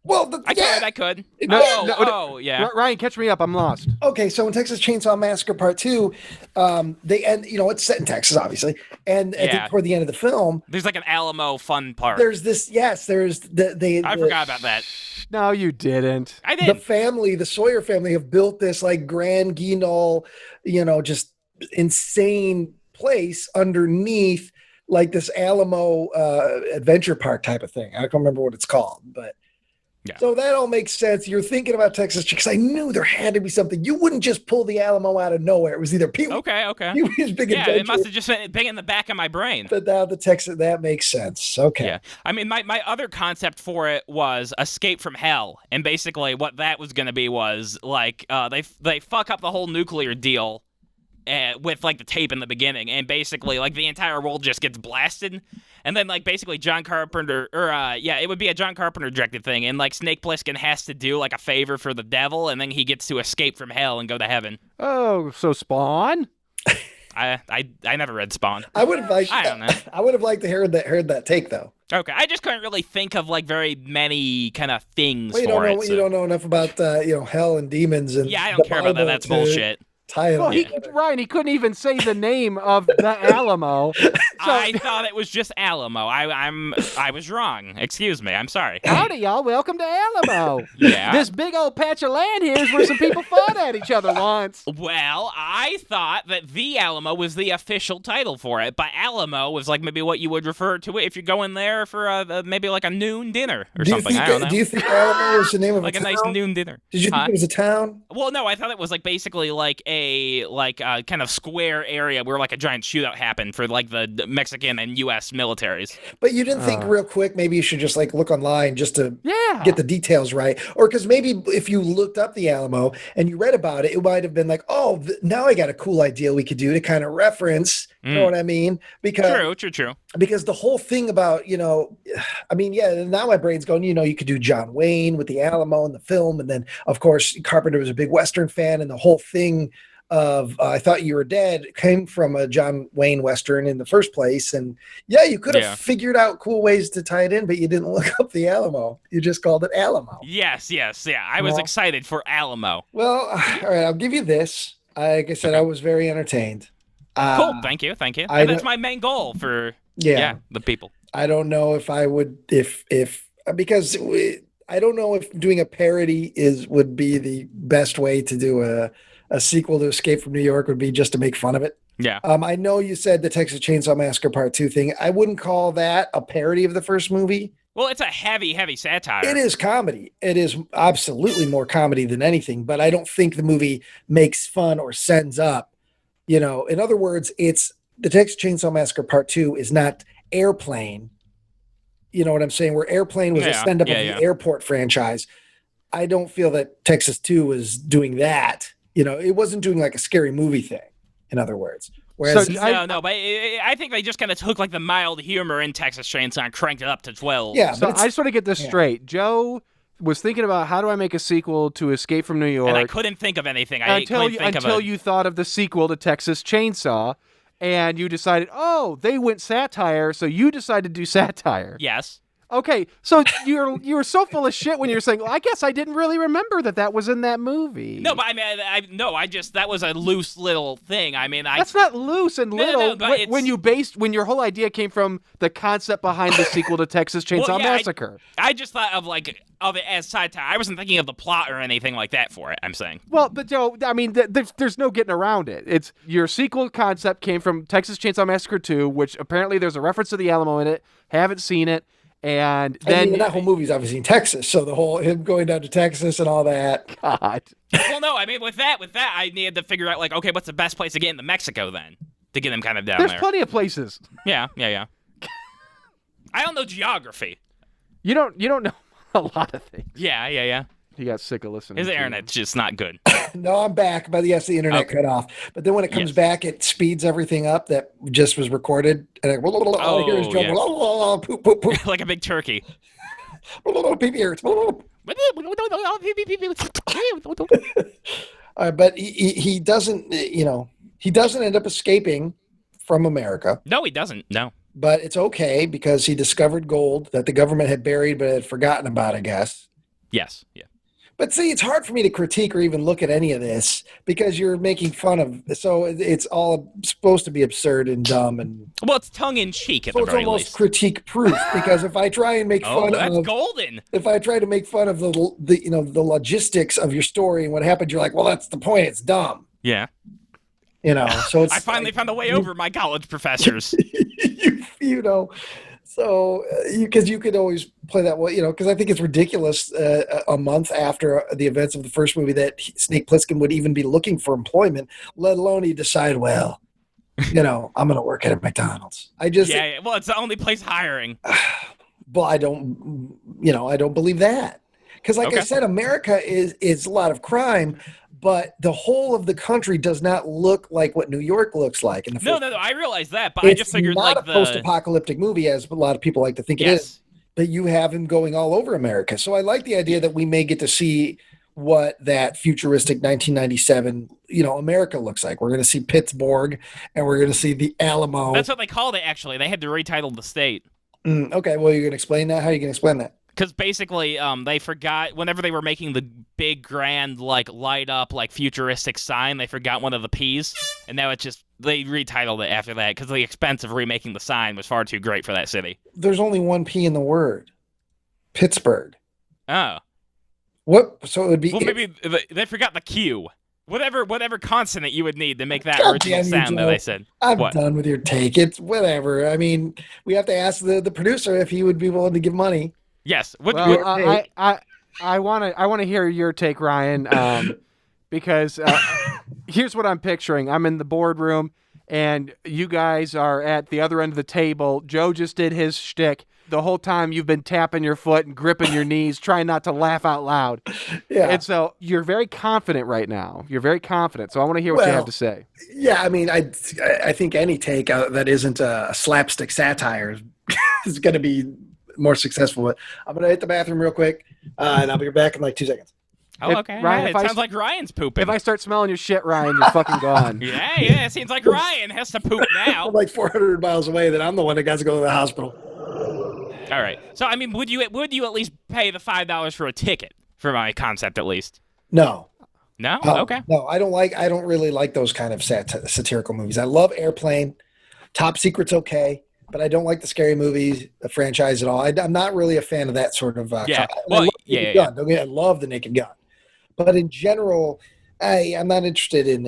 [SPEAKER 2] Well,
[SPEAKER 3] I could. Yeah.
[SPEAKER 4] Ryan, catch me up. I'm lost.
[SPEAKER 2] Okay, so in Texas Chainsaw Massacre Part 2, they end. It's set in Texas, obviously, and toward the end of the film,
[SPEAKER 3] there's like an Alamo fun part.
[SPEAKER 2] There's this. Yes, there's
[SPEAKER 3] I forgot about that.
[SPEAKER 4] No, you didn't.
[SPEAKER 3] I did.
[SPEAKER 2] The Sawyer family, have built this like Grand Guignol, just insane place underneath like this Alamo adventure park type of thing. I can't remember what it's called, but.
[SPEAKER 3] Yeah.
[SPEAKER 2] So that all makes sense. You're thinking about Texas because I knew there had to be something. You wouldn't just pull the Alamo out of nowhere. It was either Pee-wee.
[SPEAKER 3] Okay.
[SPEAKER 2] Pee-wee's Big
[SPEAKER 3] Yeah,
[SPEAKER 2] Adventure.
[SPEAKER 3] it must have just been in the back of my brain.
[SPEAKER 2] But now the Texas, that makes sense. Okay.
[SPEAKER 3] Yeah. I mean, my other concept for it was Escape from Hell, and basically what that was going to be was like they fuck up the whole nuclear deal. With like the tape in the beginning, and basically like the entire world just gets blasted, and then like basically John Carpenter, it would be a John Carpenter directed thing, and like Snake Plissken has to do like a favor for the devil, and then he gets to escape from hell and go to heaven.
[SPEAKER 4] Oh, so Spawn?
[SPEAKER 3] I never read Spawn.
[SPEAKER 2] I would have liked.
[SPEAKER 3] I don't know.
[SPEAKER 2] I would have liked to heard that take though.
[SPEAKER 3] Okay, I just couldn't really think of like very many kind of things
[SPEAKER 2] You don't know enough about hell and demons and.
[SPEAKER 3] Yeah, I don't care about that. That's bullshit.
[SPEAKER 4] Well, Ryan, he couldn't even say the name of the Alamo. So,
[SPEAKER 3] I thought it was just Alamo. I was wrong. Excuse me. I'm sorry.
[SPEAKER 4] Howdy, y'all. Welcome to Alamo.
[SPEAKER 3] Yeah.
[SPEAKER 4] This big old patch of land here is where some people fought at each other once.
[SPEAKER 3] Well, I thought that the Alamo was the official title for it, but Alamo was like maybe what you would refer to it if you're going there for maybe like a noon dinner or something. I don't know.
[SPEAKER 2] Do you think Alamo was the name of
[SPEAKER 3] like
[SPEAKER 2] a
[SPEAKER 3] nice noon dinner?
[SPEAKER 2] Did you think it was a town?
[SPEAKER 3] Well, no, I thought it was like basically like a kind of square area where like a giant shootout happened for like the Mexican and U.S. militaries.
[SPEAKER 2] But you didn't think real quick maybe you should just like look online just to
[SPEAKER 4] get
[SPEAKER 2] the details right, or because maybe if you looked up the Alamo and you read about it, it might have been like, oh, now I got a cool idea we could do to kind of reference. You know what I mean? Because
[SPEAKER 3] True.
[SPEAKER 2] Because the whole thing about now my brain's going. You could do John Wayne with the Alamo in the film, and then of course Carpenter was a big Western fan, and the whole thing of I Thought You Were Dead came from a John Wayne Western in the first place. And you could have figured out cool ways to tie it in, but you didn't look up the Alamo. You just called it Alamo.
[SPEAKER 3] Yes. Yeah. I was excited for Alamo.
[SPEAKER 2] Well, all right, I'll give you this. Like I said, I was very entertained.
[SPEAKER 3] Cool. Thank you. And that's my main goal for the people.
[SPEAKER 2] I don't know if I would, because I don't know if doing a parody would be the best way to do a sequel to Escape from New York would be just to make fun of it.
[SPEAKER 3] Yeah.
[SPEAKER 2] I know you said the Texas Chainsaw Massacre Part 2 thing. I wouldn't call that a parody of the first movie.
[SPEAKER 3] Well, it's a heavy, heavy satire.
[SPEAKER 2] It is comedy. It is absolutely more comedy than anything, but I don't think the movie makes fun or sends up. In other words, it's the Texas Chainsaw Massacre Part 2 is not Airplane. You know what I'm saying? Where Airplane was a send up of the airport franchise. I don't feel that Texas 2 was doing that. It wasn't doing like a scary movie thing, in other words. Whereas
[SPEAKER 3] but I think they just kind of took like the mild humor in Texas Chainsaw and cranked it up to 12.
[SPEAKER 2] Yeah,
[SPEAKER 4] so I just want to get this straight. Joe was thinking about how do I make a sequel to Escape from New York.
[SPEAKER 3] And I couldn't think of anything.
[SPEAKER 4] Until you thought of the sequel to Texas Chainsaw, and you decided, they went satire, so you decided to do satire.
[SPEAKER 3] Yes.
[SPEAKER 4] Okay, so you were so full of shit when you were saying, well, I guess I didn't really remember that was in that movie.
[SPEAKER 3] No, but I mean, that was a loose little thing. I mean,
[SPEAKER 4] that's not loose and little.
[SPEAKER 3] No,
[SPEAKER 4] when your whole idea came from the concept behind the sequel to Texas Chainsaw Massacre.
[SPEAKER 3] I just thought of it as satire. I wasn't thinking of the plot or anything like that for it. I'm saying.
[SPEAKER 4] Well, but Joe, I mean, there's no getting around it. It's your sequel concept came from Texas Chainsaw Massacre 2, which apparently there's a reference to the Alamo in it. Haven't seen it. And then
[SPEAKER 2] that whole movie's obviously in Texas, so the whole him going down to Texas and all that.
[SPEAKER 4] God.
[SPEAKER 3] Well, no, I mean with that, I needed to figure out okay, what's the best place to get into Mexico then to get him kind of down
[SPEAKER 4] There's
[SPEAKER 3] there.
[SPEAKER 4] plenty of places.
[SPEAKER 3] Yeah. I don't know geography.
[SPEAKER 4] You don't know a lot of things.
[SPEAKER 3] Yeah.
[SPEAKER 4] He got sick of listening.
[SPEAKER 3] His internet's just not good.
[SPEAKER 2] No, I'm back, but yes, the internet cut off. But then when it comes back, it speeds everything up that just was recorded. And here's Joe. Poop, poop, poop.
[SPEAKER 3] Like a big turkey.
[SPEAKER 2] Peep ears. But he doesn't, he doesn't end up escaping from America.
[SPEAKER 3] No, he doesn't. No.
[SPEAKER 2] But it's okay because he discovered gold that the government had buried but had forgotten about, I guess.
[SPEAKER 3] Yes. Yeah.
[SPEAKER 2] But see, it's hard for me to critique or even look at any of this because you're making fun of. So it's all supposed to be absurd and dumb and.
[SPEAKER 3] Well, it's tongue in cheek at the very least.
[SPEAKER 2] So it's almost critique proof because if I try and make fun
[SPEAKER 3] that's
[SPEAKER 2] of
[SPEAKER 3] golden.
[SPEAKER 2] If I try to make fun of the logistics of your story and what happened, you're like, well, that's the point. It's dumb.
[SPEAKER 3] Yeah.
[SPEAKER 2] So it's.
[SPEAKER 3] I finally found a way over my college professors.
[SPEAKER 2] So, because you could always play that way, because I think it's ridiculous a month after the events of the first movie that Snake Plissken would even be looking for employment, let alone he decide, well, I'm going to work at a McDonald's.
[SPEAKER 3] Well, it's the only place hiring.
[SPEAKER 2] Well, I don't believe that. Because I said, America is a lot of crime, but the whole of the country does not look like what New York looks like. In the
[SPEAKER 3] No, I realize that, but I just figured
[SPEAKER 2] it's not a post-apocalyptic movie, as a lot of people like to think it is. But you have him going all over America. So I like the idea that we may get to see what that futuristic 1997, America looks like. We're going to see Pittsburgh, and we're going to see the Alamo.
[SPEAKER 3] That's what they called it, actually. They had to retitle the state.
[SPEAKER 2] Okay, well, you're going to explain that? How are you going to explain that?
[SPEAKER 3] Because basically, they forgot whenever they were making the big, grand, light up, futuristic sign, they forgot one of the P's, and now it's just they retitled it after that because the expense of remaking the sign was far too great for that city.
[SPEAKER 2] There's only one P in the word, Pittsburgh.
[SPEAKER 3] Oh,
[SPEAKER 2] what? So it would be.
[SPEAKER 3] Well, maybe they forgot the Q. Whatever consonant you would need to make that original sound that they said.
[SPEAKER 2] I'm done with your take. It's whatever. I mean, we have to ask the producer if he would be willing to give money.
[SPEAKER 3] Yes.
[SPEAKER 4] I want to hear your take, Ryan, because here's what I'm picturing. I'm in the boardroom, and you guys are at the other end of the table. Joe just did his shtick. The whole time you've been tapping your foot and gripping your knees, trying not to laugh out loud. Yeah. And so you're very confident right now. You're very confident. So I want to hear what you have to say.
[SPEAKER 2] Yeah, I mean, I think any take that isn't a slapstick satire is going to be more successful. But I'm going to hit the bathroom real quick, and I'll be back in 2 seconds.
[SPEAKER 3] Oh, okay. Ryan, it sounds like Ryan's pooping.
[SPEAKER 4] If I start smelling your shit, Ryan, you're fucking gone.
[SPEAKER 3] Yeah, it seems like Ryan has to poop now.
[SPEAKER 2] I'm 400 miles away, then I'm the one that got to go to the hospital.
[SPEAKER 3] All right. So, I mean, would you at least pay the $5 for a ticket for my concept at least?
[SPEAKER 2] No.
[SPEAKER 3] No? Okay.
[SPEAKER 2] No, I don't really like those kind of satirical movies. I love Airplane. Top Secret's okay. But I don't like the scary movies, the franchise at all. I'm not really a fan of that sort of.
[SPEAKER 3] Yeah.
[SPEAKER 2] Gun. I love the Naked Gun, but in general, I'm not interested in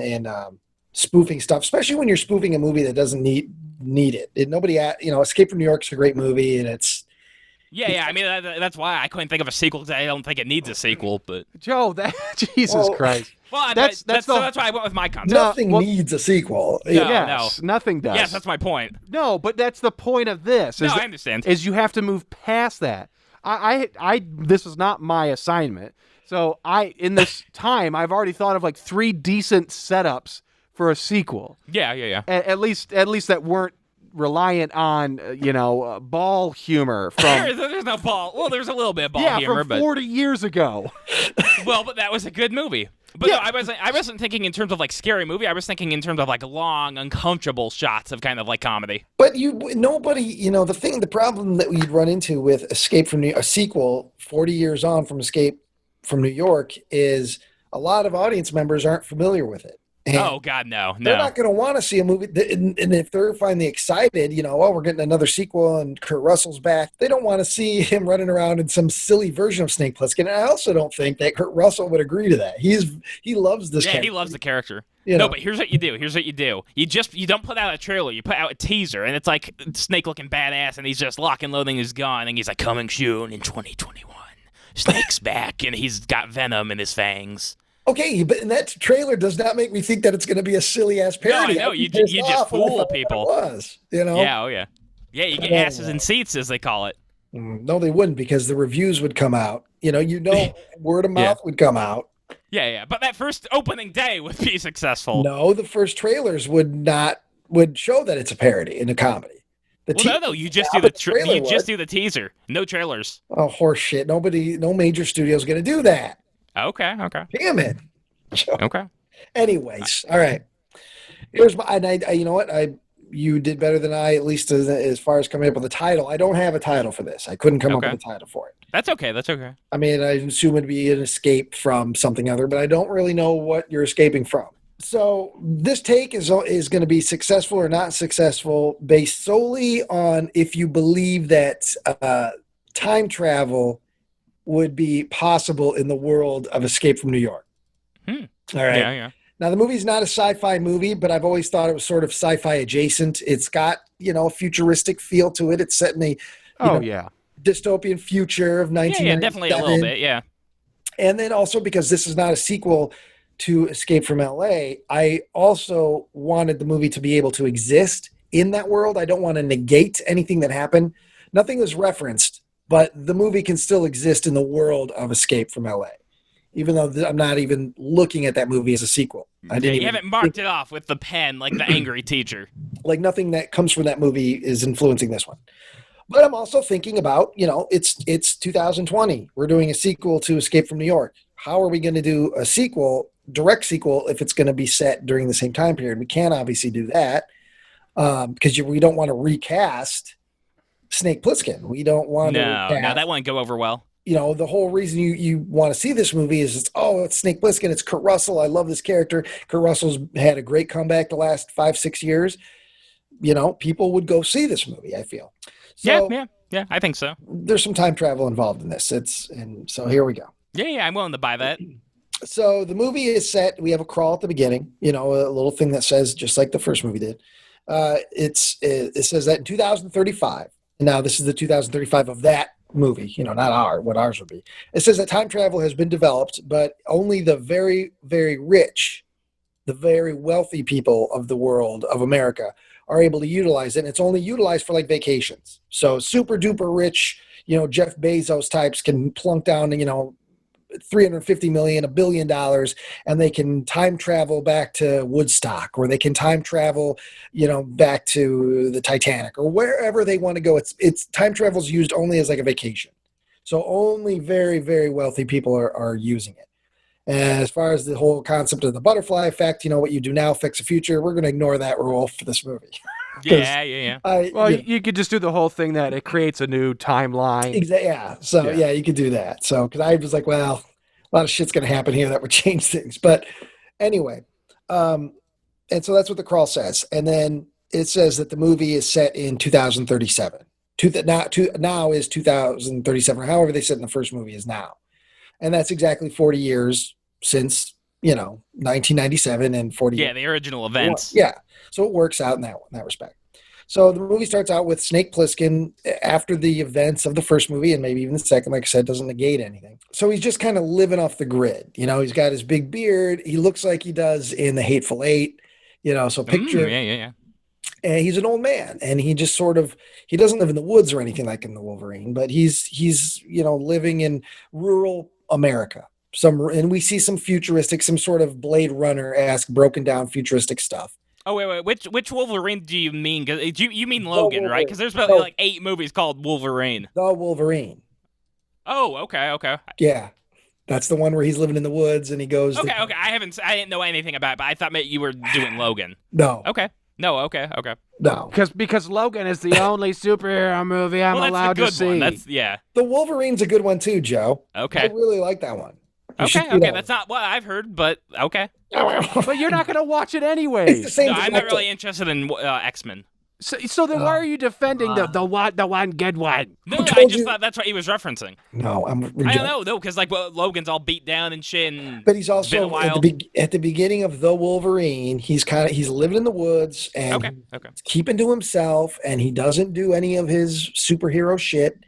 [SPEAKER 2] spoofing stuff, especially when you're spoofing a movie that doesn't need it. Nobody, Escape from New York is a great movie, and it's
[SPEAKER 3] Yeah. I mean, that's why I couldn't think of a sequel because I don't think it needs a sequel. But
[SPEAKER 4] Joe, Jesus Christ.
[SPEAKER 3] well,
[SPEAKER 4] That's
[SPEAKER 3] why I went with my concept.
[SPEAKER 2] nothing needs a sequel.
[SPEAKER 3] No,
[SPEAKER 4] Yes, nothing does.
[SPEAKER 3] Yes, that's my point.
[SPEAKER 4] No, but that's the point of this.
[SPEAKER 3] No, I understand.
[SPEAKER 4] Is you have to move past that. This was not my assignment. So in this time, I've already thought of like 3 decent setups for a sequel.
[SPEAKER 3] Yeah.
[SPEAKER 4] At least that weren't reliant on ball humor from
[SPEAKER 3] There's no ball. Well, there's a little bit of ball humor,
[SPEAKER 4] from 40 years ago.
[SPEAKER 3] but that was a good movie. But
[SPEAKER 4] Yeah.
[SPEAKER 3] no, I wasn't thinking in terms of like scary movie. I was thinking in terms of like long, uncomfortable shots of kind of like comedy.
[SPEAKER 2] But the problem that we'd run into with Escape from a sequel 40 years on from Escape from New York is a lot of audience members aren't familiar with it. And
[SPEAKER 3] Oh God, no.
[SPEAKER 2] they're not going to want to see a movie. And if they're finally excited, we're getting another sequel and Kurt Russell's back, they don't want to see him running around in some silly version of Snake Plissken. And I also don't think that Kurt Russell would agree to that. He loves this character.
[SPEAKER 3] He loves the character.
[SPEAKER 2] You know.
[SPEAKER 3] No, but here's what you do. You don't put out a trailer. You put out a teaser, and it's like Snake looking badass, and he's just lock and loading his gun, and he's like, coming soon in 2021. Snake's back, and he's got venom in his fangs.
[SPEAKER 2] Okay, but that trailer does not make me think that it's going to be a silly ass parody.
[SPEAKER 3] No, I know. You just fool people.
[SPEAKER 2] It was,
[SPEAKER 3] Yeah, oh yeah. Yeah, you get asses in seats, as they call it.
[SPEAKER 2] No, they wouldn't, because the reviews would come out. Word of mouth would come out.
[SPEAKER 3] Yeah. But that first opening day would be successful.
[SPEAKER 2] No, the first trailers would show that it's a parody and a comedy.
[SPEAKER 3] No. You just do the teaser. No trailers.
[SPEAKER 2] Oh, horse shit. No major studio is going to do that.
[SPEAKER 3] Okay.
[SPEAKER 2] Damn it.
[SPEAKER 3] Okay.
[SPEAKER 2] Anyways, all right. Here's you did better than I, at least as far as coming up with a title. I don't have a title for this. I couldn't come up with a title for it.
[SPEAKER 3] That's okay.
[SPEAKER 2] I mean, I assume it'd be an escape from something other, but I don't really know what you're escaping from. So this take is going to be successful or not successful based solely on if you believe that time travel would be possible in the world of Escape from New York. All right.
[SPEAKER 3] Yeah.
[SPEAKER 2] Now, the movie's not a sci-fi movie, but I've always thought it was sort of sci-fi adjacent. It's got, a futuristic feel to it. It's set in a dystopian future of 1997.
[SPEAKER 3] Yeah, definitely a little bit, yeah.
[SPEAKER 2] And then also because this is not a sequel to Escape from LA, I also wanted the movie to be able to exist in that world. I don't want to negate anything that happened. Nothing was referenced, but the movie can still exist in the world of Escape from LA, even though I'm not even looking at that movie as a sequel.
[SPEAKER 3] You haven't marked it off with the pen like the angry teacher.
[SPEAKER 2] Like nothing that comes from that movie is influencing this one. But I'm also thinking about, it's 2020. We're doing a sequel to Escape from New York. How are we going to do a direct sequel, if it's going to be set during the same time period? We can't obviously do that because we don't want to recast Snake Plissken. We don't want to recast.
[SPEAKER 3] No, that wouldn't go over well.
[SPEAKER 2] The whole reason you want to see this movie is it's Snake Plissken. It's Kurt Russell. I love this character. Kurt Russell's had a great comeback the last 5-6 years. People would go see this movie, I feel. So,
[SPEAKER 3] yeah, I think so.
[SPEAKER 2] There's some time travel involved in this. So here we go.
[SPEAKER 3] Yeah, I'm willing to buy that.
[SPEAKER 2] So the movie is set. We have a crawl at the beginning, a little thing that says, just like the first movie did. It says that in 2035, and now this is the 2035 of that movie, not what ours would be. It says that time travel has been developed, but only the very, very rich, the very wealthy people of the world of America are able to utilize it. And it's only utilized for like vacations. So super duper rich, Jeff Bezos types can plunk down, $350 million, $1 billion, and they can time travel back to Woodstock, or they can time travel, back to the Titanic, or wherever they want to go. It's time travel is used only as like a vacation. So only very, very wealthy people are using it. And as far as the whole concept of the butterfly effect, what you do now affects the future. We're going to ignore that rule for this movie.
[SPEAKER 3] Yeah.
[SPEAKER 4] You could just do the whole thing that it creates a new timeline.
[SPEAKER 2] Exactly. Yeah. So you could do that. So because I was like, well, a lot of shit's going to happen here that would change things. But anyway, and so that's what the crawl says. And then it says that the movie is set in 2037. Now is 2037. However they said in the first movie is now. And that's exactly 40 years since 1997 and 40.
[SPEAKER 3] Yeah, the original events.
[SPEAKER 2] Yeah. So it works out in that respect. So the movie starts out with Snake Plissken after the events of the first movie, and maybe even the second, like I said, doesn't negate anything. So he's just kind of living off the grid. He's got his big beard. He looks like he does in The Hateful Eight. So picture.
[SPEAKER 3] Yeah.
[SPEAKER 2] And he's an old man, and he just he doesn't live in the woods or anything like in the Wolverine, but he's living in rural America. And we see some futuristic, some sort of Blade Runner-esque broken down futuristic stuff.
[SPEAKER 3] Oh, wait. Which Wolverine do you mean? You mean Logan, right? Because there's probably like 8 movies called Wolverine.
[SPEAKER 2] The Wolverine.
[SPEAKER 3] Oh, okay.
[SPEAKER 2] Yeah. That's the one where he's living in the woods and he goes...
[SPEAKER 3] Okay. I didn't know anything about it, but I thought maybe you were doing Logan.
[SPEAKER 2] No.
[SPEAKER 3] Okay. No, okay.
[SPEAKER 2] No.
[SPEAKER 4] Because Logan is the only superhero movie I'm allowed to see.
[SPEAKER 3] Yeah.
[SPEAKER 2] The Wolverine's a good one too, Joe.
[SPEAKER 3] Okay.
[SPEAKER 2] I really like that one.
[SPEAKER 3] Okay. That's not what I've heard, but okay.
[SPEAKER 4] But you're not going to watch it anyway.
[SPEAKER 2] It's the same.
[SPEAKER 3] No, I'm not really interested in X-Men.
[SPEAKER 4] So then why are you defending the one good one?
[SPEAKER 3] No, I just thought that's what he was referencing.
[SPEAKER 2] No,
[SPEAKER 3] I don't know, because Logan's all beat down and shit.
[SPEAKER 2] But he's also at the beginning of The Wolverine. He's living in the woods and he's keeping to himself, and he doesn't do any of his superhero shit.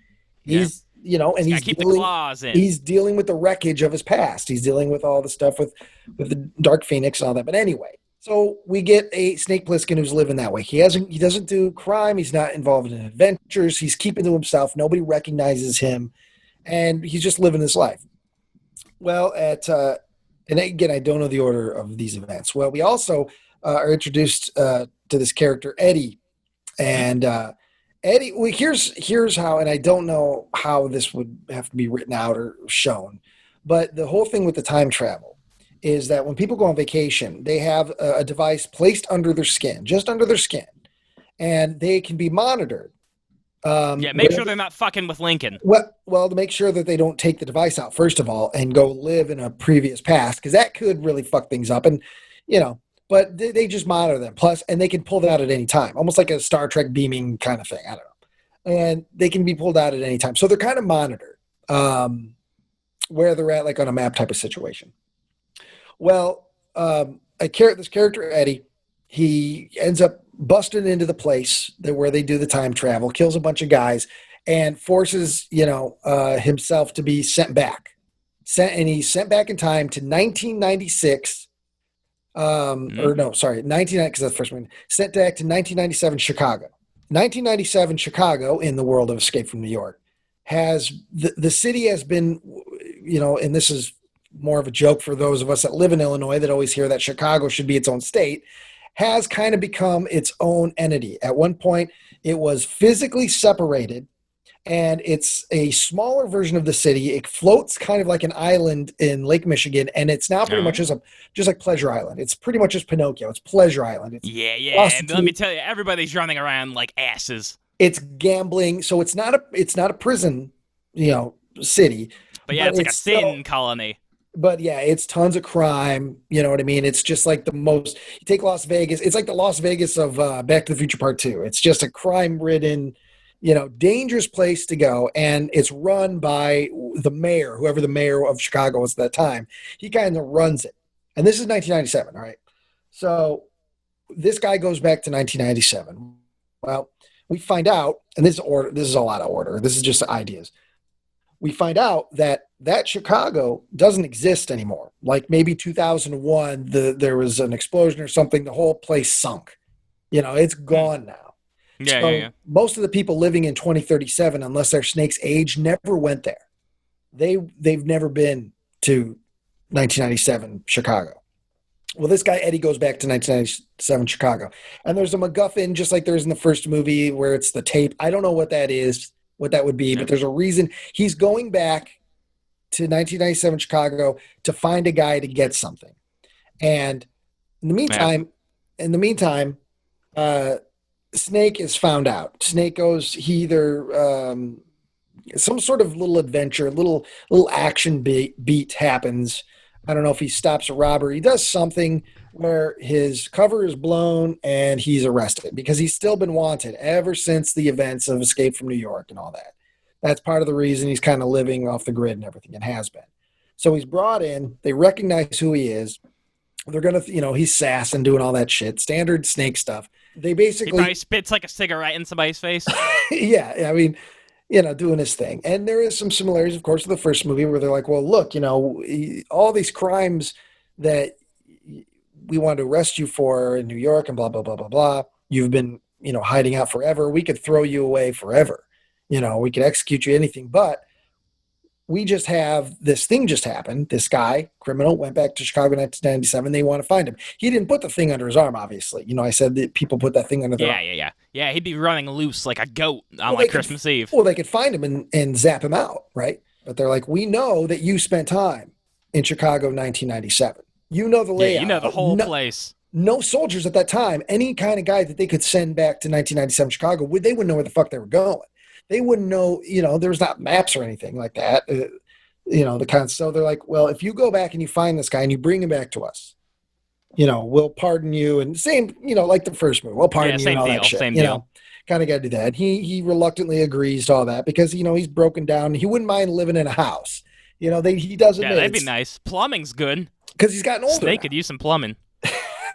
[SPEAKER 2] He's and he's dealing with the wreckage of his past. He's dealing with all the stuff with the Dark Phoenix and all that. But anyway. So we get a Snake Plissken who's living that way. He doesn't do crime. He's not involved in adventures. He's keeping to himself. Nobody recognizes him, and he's just living his life. Well, and again, I don't know the order of these events. Well, we also are introduced to this character Eddie, and Eddie. Well, here's how, and I don't know how this would have to be written out or shown, but the whole thing with the time travel is that when people go on vacation, they have a device placed under their skin, just under their skin, and they can be monitored.
[SPEAKER 3] Make sure they're not fucking with Lincoln.
[SPEAKER 2] Well, to make sure that they don't take the device out, first of all, and go live in a previous past, because that could really fuck things up. And, but they just monitor them. Plus, and they can pull that out at any time, almost like a Star Trek beaming kind of thing. I don't know. And they can be pulled out at any time. So they're kind of monitored where they're at, like on a map type of situation. Well, this character, Eddie, he ends up busting into the place where they do the time travel, kills a bunch of guys, and forces, himself to be sent back. And he's sent back in time to 1996. Or no, sorry, 1990, because that's the first one. Sent back to 1997 Chicago. 1997 Chicago, in the world of Escape from New York, has the city has been, and this is more of a joke for those of us that live in Illinois that always hear that Chicago should be its own state, has kind of become its own entity. At one point, it was physically separated, and it's a smaller version of the city. It floats kind of like an island in Lake Michigan, and it's now pretty much just like Pleasure Island. It's pretty much just Pinocchio. It's Pleasure Island. It's
[SPEAKER 3] and let me tell you, everybody's running around like asses.
[SPEAKER 2] It's gambling, so it's not a prison, city.
[SPEAKER 3] But yeah, it's like a sin colony.
[SPEAKER 2] But yeah, it's tons of crime. You know what I mean? It's just like you take Las Vegas. It's like the Las Vegas of Back to the Future Part 2. It's just a crime-ridden, dangerous place to go. And it's run by the mayor, whoever the mayor of Chicago was at that time. He kind of runs it. And this is 1997, all right? So this guy goes back to 1997. Well, we find out, and this is all out of order. This is just ideas. We find out that Chicago doesn't exist anymore. Like maybe 2001, there was an explosion or something. The whole place sunk. It's gone now.
[SPEAKER 3] Yeah.
[SPEAKER 2] Most of the people living in 2037, unless they're Snake's age, never went there. They've never been to 1997 Chicago. Well, this guy, Eddie, goes back to 1997 Chicago. And there's a MacGuffin, just like there's in the first movie, where it's the tape. I don't know what that is. What that would be, but there's a reason he's going back to 1997 Chicago to find a guy to get something. And in the meantime, Snake is found out. Snake goes, he either some sort of little adventure, little action beat happens. I don't know if he stops a robbery. He does something where his cover is blown and he's arrested because he's still been wanted ever since the events of Escape from New York and all that. That's part of the reason he's kind of living off the grid and everything, and has been. So he's brought in. They recognize who he is. They're gonna, he's sassing, doing all that shit, standard Snake stuff. They
[SPEAKER 3] He
[SPEAKER 2] basically,
[SPEAKER 3] probably spits like a cigarette in somebody's face.
[SPEAKER 2] yeah, I mean, doing his thing. And there is some similarities, of course, with the first movie where they're like, well, look, all these crimes that we wanted to arrest you for in New York and blah, blah, blah, blah, blah. You've been, hiding out forever. We could throw you away forever. We could execute you anything, but we just have this thing just happened. This guy, criminal, went back to Chicago in 1997. They want to find him. He didn't put the thing under his arm, obviously. I said that people put that thing under their arm.
[SPEAKER 3] Yeah, he'd be running loose like a goat on Christmas Eve.
[SPEAKER 2] Well, they could find him and zap him out, right? But they're like, we know that you spent time in Chicago in 1997. You know the layout.
[SPEAKER 3] Yeah, you know the whole place.
[SPEAKER 2] No soldiers at that time, any kind of guy that they could send back to 1997 Chicago, they wouldn't know where the fuck they were going. They wouldn't know, there was not maps or anything like that. So they're like, well, if you go back and you find this guy and you bring him back to us, we'll pardon you. And same, like the first movie, we'll pardon you and all that shit.
[SPEAKER 3] Same deal.
[SPEAKER 2] Kind of got to do that. He reluctantly agrees to all that because, he's broken down. He wouldn't mind living in a house. He does admit.
[SPEAKER 3] Yeah, that'd be nice. Plumbing's good.
[SPEAKER 2] Because he's gotten older.
[SPEAKER 3] Snake could use some plumbing.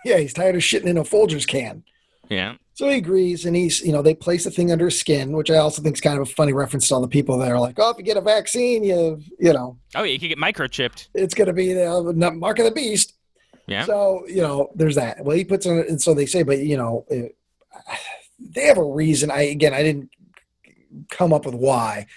[SPEAKER 2] Yeah, he's tired of shitting in a Folgers can.
[SPEAKER 3] Yeah.
[SPEAKER 2] So he agrees, and they place the thing under his skin, which I also think is kind of a funny reference to all the people that are like, oh, if you get a vaccine, you know.
[SPEAKER 3] Oh, yeah, you could get microchipped.
[SPEAKER 2] It's going to be the mark of the beast.
[SPEAKER 3] Yeah.
[SPEAKER 2] So, there's that. Well, he puts on it, and so they say, but, they have a reason. I didn't come up with why.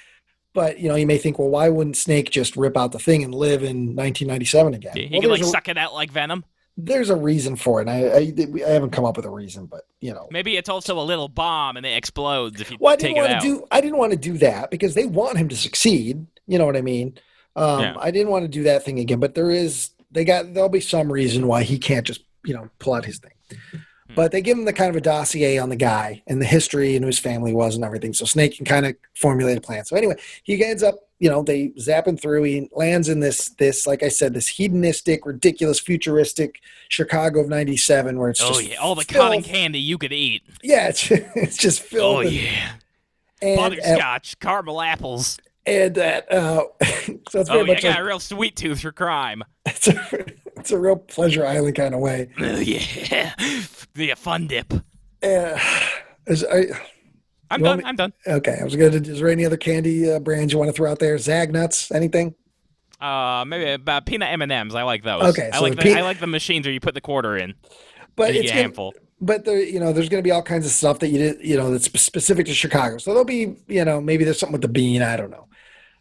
[SPEAKER 2] But, you may think, well, why wouldn't Snake just rip out the thing and live in 1997 again?
[SPEAKER 3] He could, suck it out like Venom.
[SPEAKER 2] There's a reason for it. And I haven't come up with a reason, but,
[SPEAKER 3] Maybe it's also a little bomb and it explodes if you take it out.
[SPEAKER 2] I didn't want to do that because they want him to succeed. You know what I mean? I didn't want to do that thing again, but there'll be some reason why he can't just, pull out his thing. But they give him the kind of a dossier on the guy and the history and who his family was and everything. So Snake can kind of formulate a plan. So anyway, he ends up, they zap him through. He lands in this, like I said, this hedonistic, ridiculous, futuristic Chicago of 97 where it's
[SPEAKER 3] all the cotton candy you could eat.
[SPEAKER 2] Yeah, it's just filled.
[SPEAKER 3] Oh, yeah. Butterscotch, caramel apples.
[SPEAKER 2] And that, so it's very much
[SPEAKER 3] got a real sweet tooth for crime.
[SPEAKER 2] It's a real Pleasure Island kind of way.
[SPEAKER 3] Oh, yeah. Be a fun dip. I'm done.
[SPEAKER 2] Okay. Is there any other candy brands you want to throw out there? Zagnuts? Anything?
[SPEAKER 3] Maybe about peanut M&Ms. I like those.
[SPEAKER 2] Okay.
[SPEAKER 3] I like the machines where you put the quarter in.
[SPEAKER 2] But it's
[SPEAKER 3] a handful.
[SPEAKER 2] But there, there's going to be all kinds of stuff that that's specific to Chicago. So there'll be, maybe there's something with the bean. I don't know.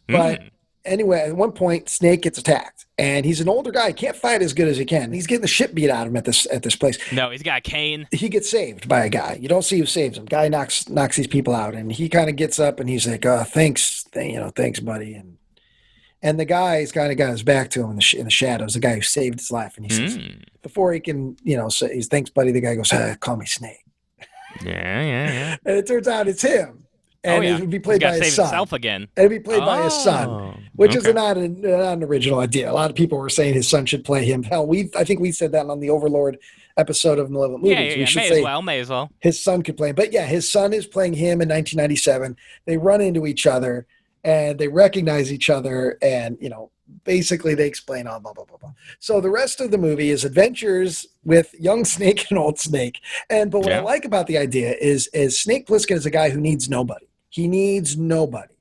[SPEAKER 2] But anyway, at one point, Snake gets attacked, and he's an older guy. He can't fight as good as he can. He's getting the shit beat out of him at this place.
[SPEAKER 3] No, he's got a cane.
[SPEAKER 2] He gets saved by a guy. You don't see who saves him. Guy knocks these people out, and he kind of gets up and he's like, thanks, buddy. And the guy's kind of got his back to him in the shadows. The guy who saved his life, and he says, before he can, say he's thanks, buddy. The guy goes, call me Snake.
[SPEAKER 3] Yeah.
[SPEAKER 2] And it turns out it's him. And it would be played by his son.
[SPEAKER 3] Himself again.
[SPEAKER 2] And it'd be played by his son, which is not an original idea. A lot of people were saying his son should play him. Hell, I think we said that on the Overlord episode of Malevolent Movies.
[SPEAKER 3] We should may as well.
[SPEAKER 2] His son could play him. But yeah, his son is playing him in 1997. They run into each other and they recognize each other, and basically they explain all blah blah blah blah. So the rest of the movie is adventures with young Snake and old Snake. But what I like about the idea is Snake Plissken is a guy who needs nobody. He needs nobody.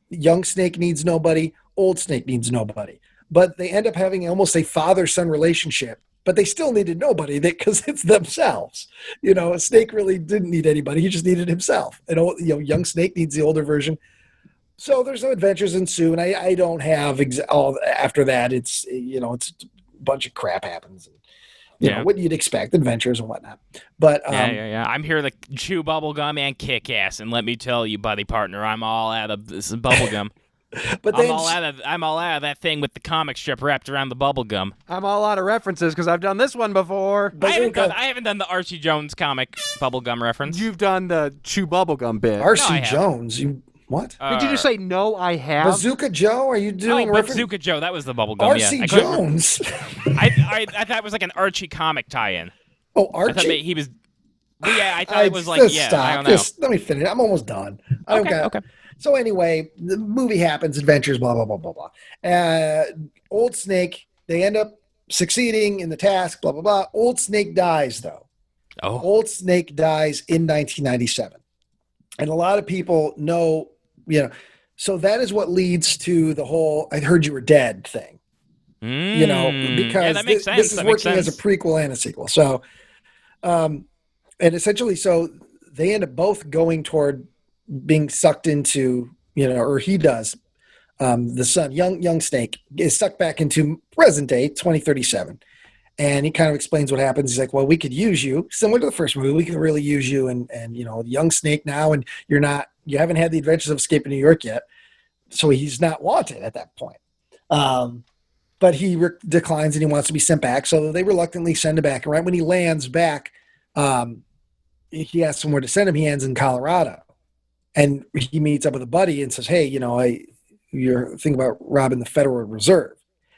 [SPEAKER 2] Young Snake needs nobody. Old Snake needs nobody. But they end up having almost a father-son relationship. But they still needed nobody because it's themselves. Snake really didn't need anybody. He just needed himself. And young Snake needs the older version. So there's no adventures ensue, and I don't have all after that. It's it's a bunch of crap happens. You know what you'd expect, adventures and whatnot. But
[SPEAKER 3] I'm here to chew bubblegum and kick ass, and let me tell you, buddy partner, I'm all out of this bubblegum.
[SPEAKER 2] But
[SPEAKER 3] I'm all out of that thing with the comic strip wrapped around the bubblegum.
[SPEAKER 4] I'm all out of references because I've done this one before.
[SPEAKER 3] I haven't done the Archie Jones comic bubblegum reference.
[SPEAKER 4] You've done the chew bubblegum bit.
[SPEAKER 2] Archie Jones, you what?
[SPEAKER 4] Did you just say no? I have.
[SPEAKER 2] Bazooka Joe? Are you doing reference?
[SPEAKER 3] Bazooka Joe, that was the bubblegum.
[SPEAKER 2] Archie Jones.
[SPEAKER 3] I thought it was like an Archie comic tie-in.
[SPEAKER 2] Oh, Archie.
[SPEAKER 3] I thought he was. I thought it was like
[SPEAKER 2] stop.
[SPEAKER 3] I don't know.
[SPEAKER 2] Let me finish. I'm almost done.
[SPEAKER 3] Okay.
[SPEAKER 2] So anyway, the movie happens, adventures, blah blah blah blah blah. Old Snake. They end up, succeeding in the task, blah, blah, blah. Old Snake dies, though.
[SPEAKER 3] Oh.
[SPEAKER 2] Old Snake dies in 1997. And a lot of people know, so that is what leads to the whole "I heard you were dead" thing. Because
[SPEAKER 3] that makes sense.
[SPEAKER 2] This is working as a prequel and a sequel. So, and essentially, so they end up both going toward being sucked into, or he does. The son, young Snake, is sucked back into present day, 2037. And he kind of explains what happens. He's like, well, we could use you, similar to the first movie. We can really use you and young Snake now, and you haven't had the adventures of escaping New York yet. So he's not wanted at that point. But he declines and he wants to be sent back. So they reluctantly send him back. And right when he lands back, he asks them where to send him. He ends in Colorado. And he meets up with a buddy and says, hey, you're thinking about robbing the Federal Reserve.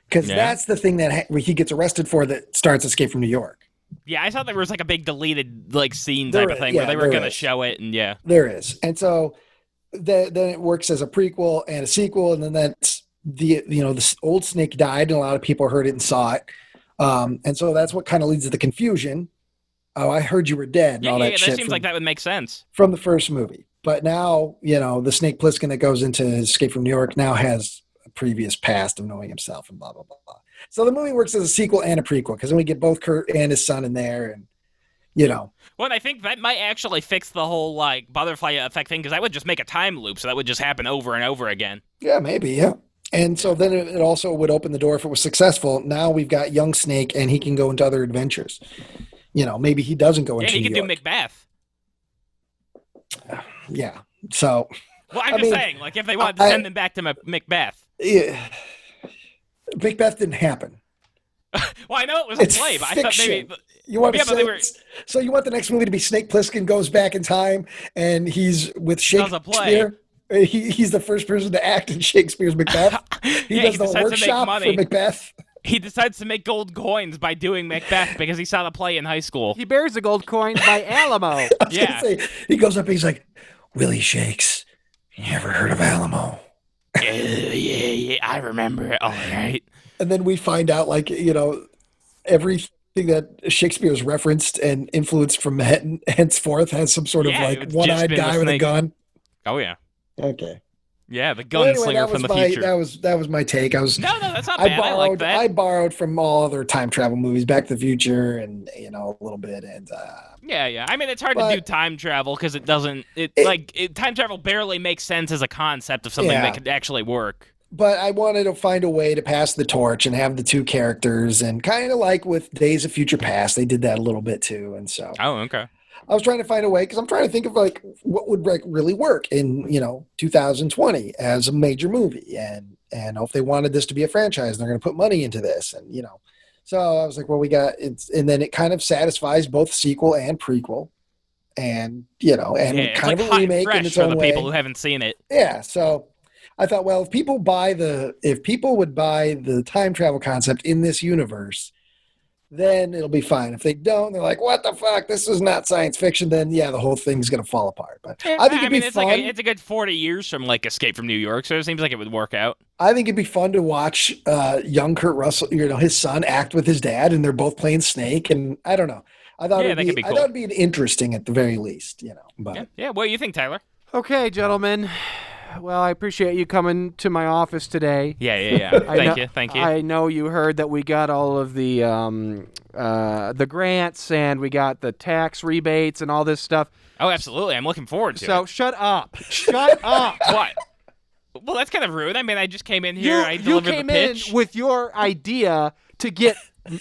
[SPEAKER 2] Because that's the thing that he gets arrested for that starts Escape from New York.
[SPEAKER 3] Yeah, I thought there was like a big deleted scene type of thing where they were going to show it, and
[SPEAKER 2] there is. And so then it works as a prequel and a sequel, and then that's the old Snake died, and a lot of people heard it and saw it, and so that's what kind of leads to the confusion. Oh, I heard you were dead. And all that shit.
[SPEAKER 3] That seems like that would make sense
[SPEAKER 2] from the first movie. But now the Snake Plissken that goes into Escape from New York now has a previous past of knowing himself and blah, blah, blah, blah. So the movie works as a sequel and a prequel because then we get both Kurt and his son in there and,
[SPEAKER 3] Well, I think that might actually fix the whole, butterfly effect thing because that would just make a time loop, so that would just happen over and over again.
[SPEAKER 2] Yeah, maybe, yeah. And so then it also would open the door if it was successful. Now we've got young Snake and he can go into other adventures. Maybe he doesn't go into New York.
[SPEAKER 3] He could do Macbeth.
[SPEAKER 2] Yeah, so...
[SPEAKER 3] Well, I'm just saying, if they wanted to send them back to Macbeth.
[SPEAKER 2] Yeah. Macbeth didn't happen.
[SPEAKER 3] Well, I know it was a play, but
[SPEAKER 2] fiction.
[SPEAKER 3] I thought maybe...
[SPEAKER 2] You want So you want the next movie to be Snake Plissken goes back in time and he's with Shakespeare? He's the first person to act in Shakespeare's Macbeth. He does the workshop for Macbeth.
[SPEAKER 3] He decides to make gold coins by doing Macbeth because he saw the play in high school.
[SPEAKER 4] He bears the gold coin by Alamo.
[SPEAKER 2] He goes up and he's like, Willie Shakes. You never heard of Alamo?
[SPEAKER 3] Yeah, I remember it. All right.
[SPEAKER 2] And then we find out, everything that Shakespeare's referenced and influenced from henceforth has some sort of one-eyed guy with a gun.
[SPEAKER 3] Oh yeah.
[SPEAKER 2] Okay.
[SPEAKER 3] Yeah, the gunslinger from the future.
[SPEAKER 2] That was my take.
[SPEAKER 3] No, that's not bad. I like that.
[SPEAKER 2] I borrowed from all other time travel movies, Back to the Future, and a little bit, and
[SPEAKER 3] yeah. I mean, it's hard to do time travel because it doesn't. Time travel barely makes sense as a concept of something that could actually work.
[SPEAKER 2] But I wanted to find a way to pass the torch and have the two characters, and kind of like with Days of Future Past, they did that a little bit too, and so.
[SPEAKER 3] Oh, okay.
[SPEAKER 2] I was trying to find a way because I'm trying to think of what would really work in 2020 as a major movie, and if they wanted this to be a franchise, they're going to put money into this, and so I was like, well, we got it, and then it kind of satisfies both sequel and prequel, and kind of a remake in its own way.
[SPEAKER 3] For the people who haven't seen it.
[SPEAKER 2] Yeah, so I thought, well, if people would buy the time travel concept in this universe, then it'll be fine. If they don't, they're like, what the fuck? This is not science fiction. Then, the whole thing's going to fall apart. But I think it'd be fun.
[SPEAKER 3] It's a good 40 years from, Escape from New York, so it seems like it would work out.
[SPEAKER 2] I think it'd be fun to watch young Kurt Russell, his son, act with his dad, and they're both playing Snake. And I don't know. I thought it'd be cool. I thought it'd be interesting at the very least, But
[SPEAKER 3] yeah. What do you think, Tyler?
[SPEAKER 4] Okay, gentlemen. Well, I appreciate you coming to my office today.
[SPEAKER 3] Yeah. Thank you.
[SPEAKER 4] I know you heard that we got all of the grants and we got the tax rebates and all this stuff.
[SPEAKER 3] Oh, absolutely. I'm looking forward to it.
[SPEAKER 4] So shut up. Shut up.
[SPEAKER 3] What? Well, that's kind of rude. I mean, I just came in here. I delivered the pitch.
[SPEAKER 4] You came in with your idea to get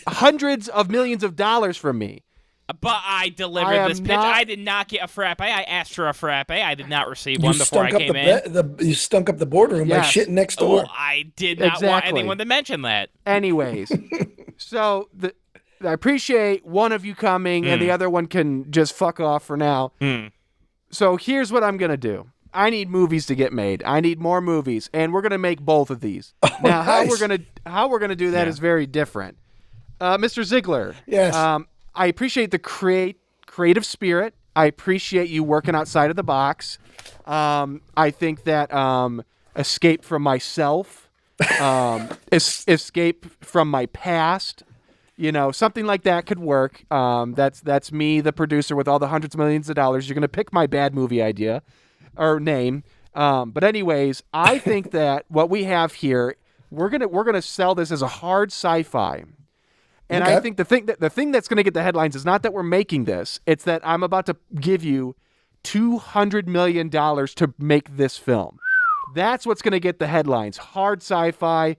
[SPEAKER 4] hundreds of millions of dollars from me.
[SPEAKER 3] But I delivered this pitch. I did not get a frappe. I asked for a frappe. I did not receive one before I came in.
[SPEAKER 2] You stunk up the boardroom by shitting next door.
[SPEAKER 3] I did not want anyone to mention that.
[SPEAKER 4] Anyways, so I appreciate one of you coming and the other one can just fuck off for now. So here's what I'm going to do. I need movies to get made. I need more movies, and we're going to make both of these. Now,
[SPEAKER 2] nice.
[SPEAKER 4] how we're going to do that is very different. Mr. Ziegler.
[SPEAKER 2] Yes.
[SPEAKER 4] I appreciate the creative spirit. I appreciate you working outside of the box. I think that escape from myself, escape from my past, Something like that could work. That's me, the producer, with all the hundreds of millions of dollars. You're going to pick my bad movie idea or name. But anyways, I think that what we have here, we're gonna sell this as a hard sci-fi. And
[SPEAKER 2] Okay.
[SPEAKER 4] I think the thing that's going to get the headlines is not that we're making this. It's that I'm about to give you $200 million to make this film. That's what's going to get the headlines. Hard sci-fi,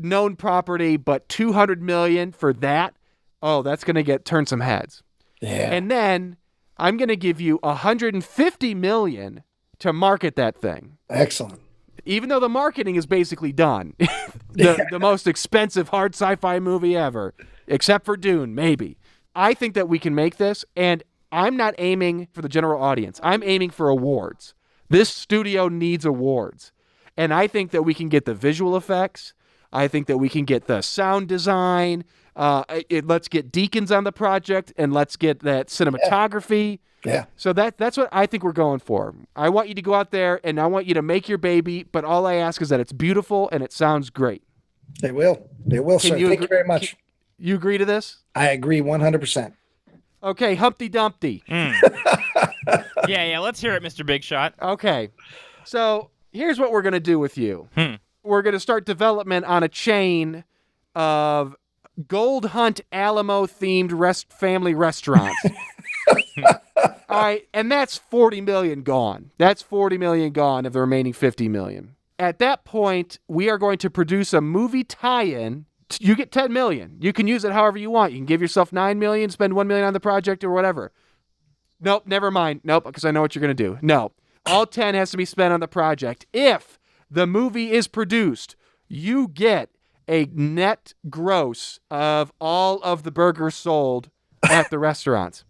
[SPEAKER 4] known property, but $200 million for that. Oh, that's going to turn some heads.
[SPEAKER 2] Yeah.
[SPEAKER 4] And then I'm going to give you $150 million to market that thing.
[SPEAKER 2] Excellent.
[SPEAKER 4] Even though the marketing is basically done. the most expensive hard sci-fi movie ever, except for Dune, maybe. I think that we can make this, and I'm not aiming for the general audience. I'm aiming for awards. This studio needs awards. And I think that we can get the visual effects. I think that we can get the sound design. Let's get Deakins on the project, and let's get that cinematography.
[SPEAKER 2] Yeah.
[SPEAKER 4] So that's what I think we're going for. I want you to go out there, and I want you to make your baby, but all I ask is that it's beautiful and it sounds great.
[SPEAKER 2] They will. They will, sir. Thank you very much.
[SPEAKER 4] You agree to this?
[SPEAKER 2] I agree 100%.
[SPEAKER 4] Okay, Humpty Dumpty.
[SPEAKER 3] Yeah, let's hear it, Mr. Big Shot.
[SPEAKER 4] Okay, so here's what we're going to do with you. We're going to start development on a chain of Gold Hunt Alamo-themed family restaurants. All right, and that's $40 million gone. That's $40 million gone of the remaining $50 million. At that point, we are going to produce a movie tie-in. You get $10 million. You can use it however you want. You can give yourself $9 million, spend $1 million on the project or whatever. Nope, never mind. Nope, because I know what you're going to do. No, all 10 has to be spent on the project. If the movie is produced, you get a net gross of all of the burgers sold at the restaurants.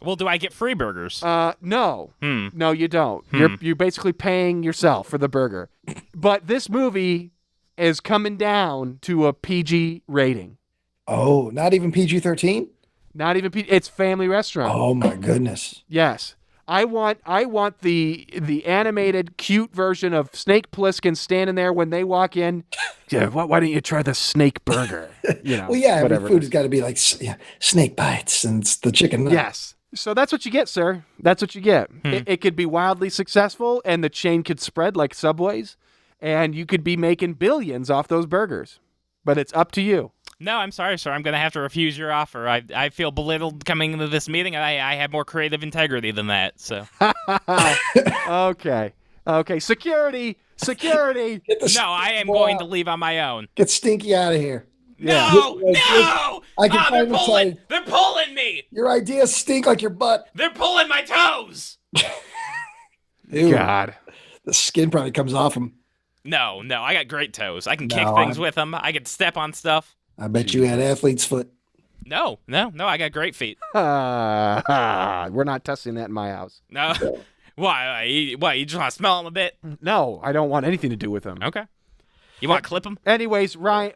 [SPEAKER 3] Well, do I get free burgers?
[SPEAKER 4] No. No, you don't. You're basically paying yourself for the burger. But this movie is coming down to a PG rating.
[SPEAKER 2] Oh, not even PG-13?
[SPEAKER 4] Not even PG. It's family restaurant.
[SPEAKER 2] Oh my goodness.
[SPEAKER 4] Yes. I want the animated cute version of Snake Plissken standing there when they walk in. Yeah, why don't you try the snake burger?
[SPEAKER 2] Well, yeah, every food has got to be like snake bites and it's the chicken.
[SPEAKER 4] Yes. So that's what you get, sir. That's what you get. It could be wildly successful, and the chain could spread like Subways, and you could be making billions off those burgers. But it's up to you.
[SPEAKER 3] No, I'm sorry, sir. I'm going to have to refuse your offer. I feel belittled coming into this meeting. I have more creative integrity than that. So.
[SPEAKER 4] Okay. Security.
[SPEAKER 3] No, I am going to leave on my own.
[SPEAKER 2] Get Stinky out of here.
[SPEAKER 3] Yeah. No!
[SPEAKER 2] I can
[SPEAKER 3] They're pulling me!
[SPEAKER 2] Your ideas stink like your butt.
[SPEAKER 3] They're pulling my toes!
[SPEAKER 2] Ew.
[SPEAKER 4] God.
[SPEAKER 2] The skin probably comes off them.
[SPEAKER 3] No, I got great toes. I can kick things with them. I can step on stuff.
[SPEAKER 2] I bet you had athlete's foot.
[SPEAKER 3] No, I got great feet.
[SPEAKER 4] We're not testing that in my house.
[SPEAKER 3] No. Why? You just want to smell them a bit?
[SPEAKER 4] No, I don't want anything to do with them.
[SPEAKER 3] Okay. You want to clip them?
[SPEAKER 4] Anyways, Ryan,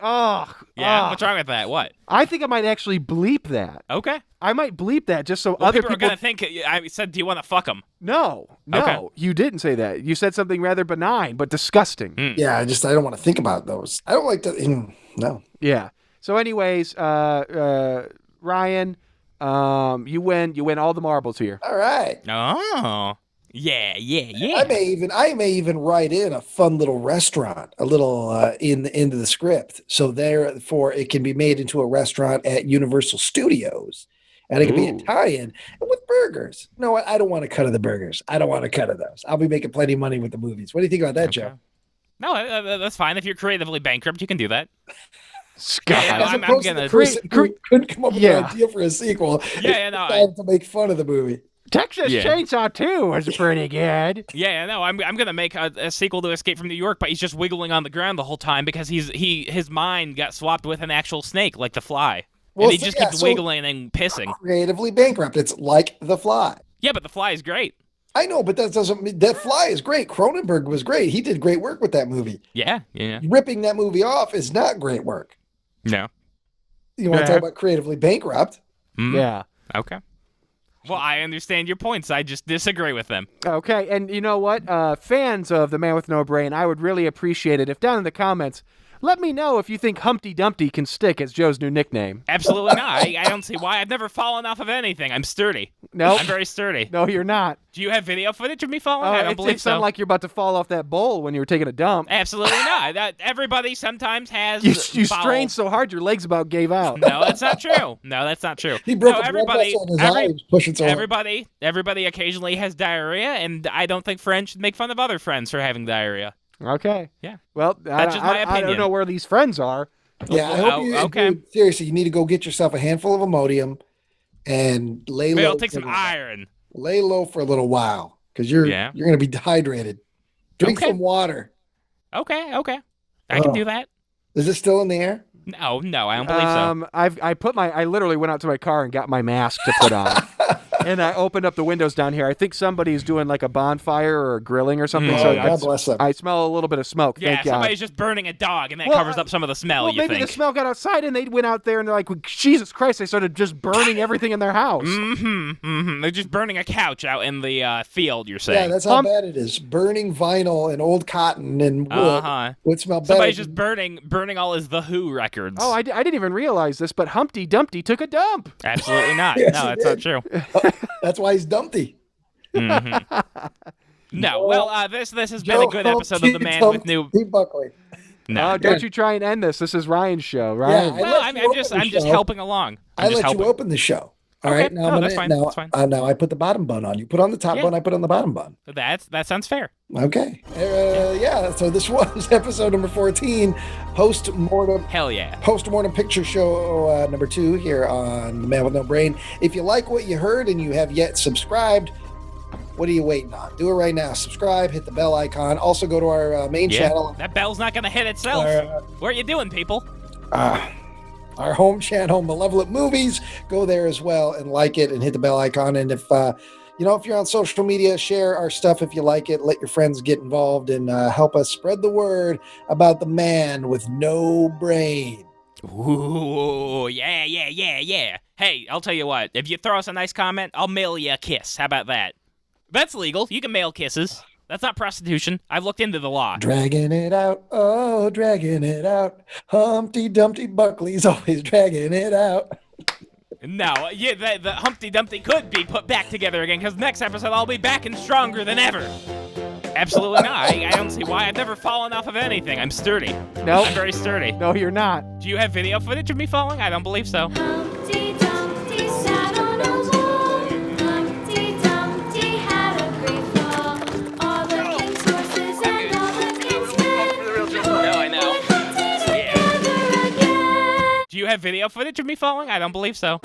[SPEAKER 3] Yeah, what's wrong with that? What?
[SPEAKER 4] I think I might actually bleep that.
[SPEAKER 3] Okay.
[SPEAKER 4] I might bleep that just so
[SPEAKER 3] Well,
[SPEAKER 4] other
[SPEAKER 3] people are going to think I said, do you want to fuck them?
[SPEAKER 4] No,
[SPEAKER 3] Okay.
[SPEAKER 4] You didn't say that. You said something rather benign, but disgusting.
[SPEAKER 2] Yeah, I don't want to think about those. I don't like to. No.
[SPEAKER 4] Yeah. So anyways, Ryan, you win all the marbles here.
[SPEAKER 2] All right.
[SPEAKER 3] Oh. Yeah.
[SPEAKER 2] I may even write in a fun little restaurant, a little into the script, so therefore it can be made into a restaurant at Universal Studios, and it can be a tie-in with burgers. No, I don't want a cut of the burgers. I don't want a cut of those. I'll be making plenty of money with the movies. What do you think about that, Joe?
[SPEAKER 3] No, that's fine. If you're creatively bankrupt, you can do that.
[SPEAKER 4] Scott,
[SPEAKER 3] Yeah,
[SPEAKER 2] As
[SPEAKER 3] I'm
[SPEAKER 2] opposed to
[SPEAKER 3] gonna
[SPEAKER 2] the person who couldn't come up with an idea for a sequel.
[SPEAKER 3] Yeah,
[SPEAKER 2] to make fun of the movie.
[SPEAKER 4] Texas Chainsaw 2 was pretty good.
[SPEAKER 3] Yeah, no, I'm gonna make a sequel to Escape from New York, but he's just wiggling on the ground the whole time because his mind got swapped with an actual snake, like the Fly, and he just kept wiggling and pissing.
[SPEAKER 2] Creatively bankrupt. It's like The Fly.
[SPEAKER 3] Yeah, but the Fly is great.
[SPEAKER 2] I know, but that doesn't mean that Fly is great. Cronenberg was great. He did great work with that movie.
[SPEAKER 3] Yeah.
[SPEAKER 2] Ripping that movie off is not great work.
[SPEAKER 3] No.
[SPEAKER 2] You want to talk about creatively bankrupt?
[SPEAKER 4] Yeah.
[SPEAKER 3] Okay. Well, I understand your points. I just disagree with them.
[SPEAKER 4] Okay, and you know what? Fans of The Man with No Brain, I would really appreciate it if down in the comments, Let me know if you think Humpty Dumpty can stick as Joe's new nickname.
[SPEAKER 3] Absolutely not. I don't see why. I've never fallen off of anything. I'm sturdy.
[SPEAKER 4] No.
[SPEAKER 3] I'm very sturdy.
[SPEAKER 4] No, you're not.
[SPEAKER 3] Do you have video footage of me falling? I don't believe
[SPEAKER 4] it sounded like you're about to fall off that bowl when you were taking a dump.
[SPEAKER 3] Absolutely not. Everybody sometimes has.
[SPEAKER 4] You strained so hard your legs about gave out.
[SPEAKER 3] No, that's not true. No, that's not true.
[SPEAKER 2] He broke
[SPEAKER 3] no,
[SPEAKER 2] a blood vessel in his eye. He was pushing so hard.
[SPEAKER 3] Everybody occasionally has diarrhea, and I don't think friends should make fun of other friends for having diarrhea.
[SPEAKER 4] Okay.
[SPEAKER 3] Yeah.
[SPEAKER 4] Well,
[SPEAKER 3] That's just my
[SPEAKER 4] I
[SPEAKER 3] opinion.
[SPEAKER 4] don't know where these friends are.
[SPEAKER 2] Yeah, I hope you.
[SPEAKER 3] Okay.
[SPEAKER 2] Dude, seriously, you need to go get yourself a handful of Imodium and lay
[SPEAKER 3] Maybe
[SPEAKER 2] low.
[SPEAKER 3] I'll take some iron.
[SPEAKER 2] Lay low for a little while because you're going to be dehydrated. Drink some water.
[SPEAKER 3] Okay. I can do that.
[SPEAKER 2] Is it still in the air?
[SPEAKER 3] No, I don't believe so.
[SPEAKER 4] I literally went out to my car and got my mask to put on. And I opened up the windows down here. I think somebody's doing like a bonfire or a grilling or something. So
[SPEAKER 2] God bless them.
[SPEAKER 4] I smell a little bit of smoke.
[SPEAKER 3] Yeah,
[SPEAKER 4] Thank God.
[SPEAKER 3] somebody's just burning a dog, and that covers up some of the smell,
[SPEAKER 4] well,
[SPEAKER 3] you
[SPEAKER 4] maybe
[SPEAKER 3] think.
[SPEAKER 4] the smell got outside, and they went out there, and they're like, Jesus Christ, they started just burning everything in their house.
[SPEAKER 3] They're just burning a couch out in the field, you're saying.
[SPEAKER 2] Yeah, that's how bad it is. Burning vinyl and old cotton and wood would smell better.
[SPEAKER 3] Somebody's just burning all his The Who records.
[SPEAKER 4] Oh, I didn't even realize this, but Humpty Dumpty took a dump.
[SPEAKER 3] Absolutely not.
[SPEAKER 2] Yes,
[SPEAKER 3] No, that's not true.
[SPEAKER 2] That's why he's Dumpty.
[SPEAKER 3] No, well, this has been a good episode of The Man with New...
[SPEAKER 2] Buckley.
[SPEAKER 3] No,
[SPEAKER 4] don't you try and end this. This is Ryan's show, right?
[SPEAKER 2] Yeah,
[SPEAKER 3] well, I'm just helping along.
[SPEAKER 2] I let you open the show. All right,
[SPEAKER 3] Okay.
[SPEAKER 2] now
[SPEAKER 3] No, that's fine. That's fine.
[SPEAKER 2] Now I put the bottom bun on. You put on the top bun. I put on the bottom bun.
[SPEAKER 3] That sounds fair.
[SPEAKER 2] Okay. So this was episode number 14, Postmortem.
[SPEAKER 3] Hell yeah.
[SPEAKER 2] Postmortem picture show number 2 here on The Man with No Brain. If you like what you heard and you have yet subscribed, what are you waiting on? Do it right now. Subscribe, hit the bell icon. Also go to our main channel.
[SPEAKER 3] That bell's not going to hit itself. What are you doing, people?
[SPEAKER 2] Our home channel, Malevolent Movies. Go there as well and like it and hit the bell icon. And if if you're on social media, share our stuff if you like it. Let your friends get involved and help us spread the word about the man with no brain.
[SPEAKER 3] Ooh, yeah. Hey, I'll tell you what. If you throw us a nice comment, I'll mail you a kiss. How about that? That's legal. You can mail kisses. That's not prostitution. I've looked into the law.
[SPEAKER 2] Dragging it out. Oh, dragging it out. Humpty Dumpty Buckley's always dragging it out.
[SPEAKER 3] No, the Humpty Dumpty could be put back together again, because next episode I'll be back and stronger than ever. Absolutely not. I don't see why. I've never fallen off of anything. I'm sturdy.
[SPEAKER 4] No.
[SPEAKER 3] I'm very sturdy.
[SPEAKER 4] No, you're not.
[SPEAKER 3] Do you have video footage of me falling? I don't believe so.
[SPEAKER 5] Humpty Dumpty sat on a wall. Humpty Dumpty had a great fall. All the king's horses and all the king's men.
[SPEAKER 3] No, I know.
[SPEAKER 5] Humpty together again.
[SPEAKER 3] Do you have video footage of me falling? I don't believe so.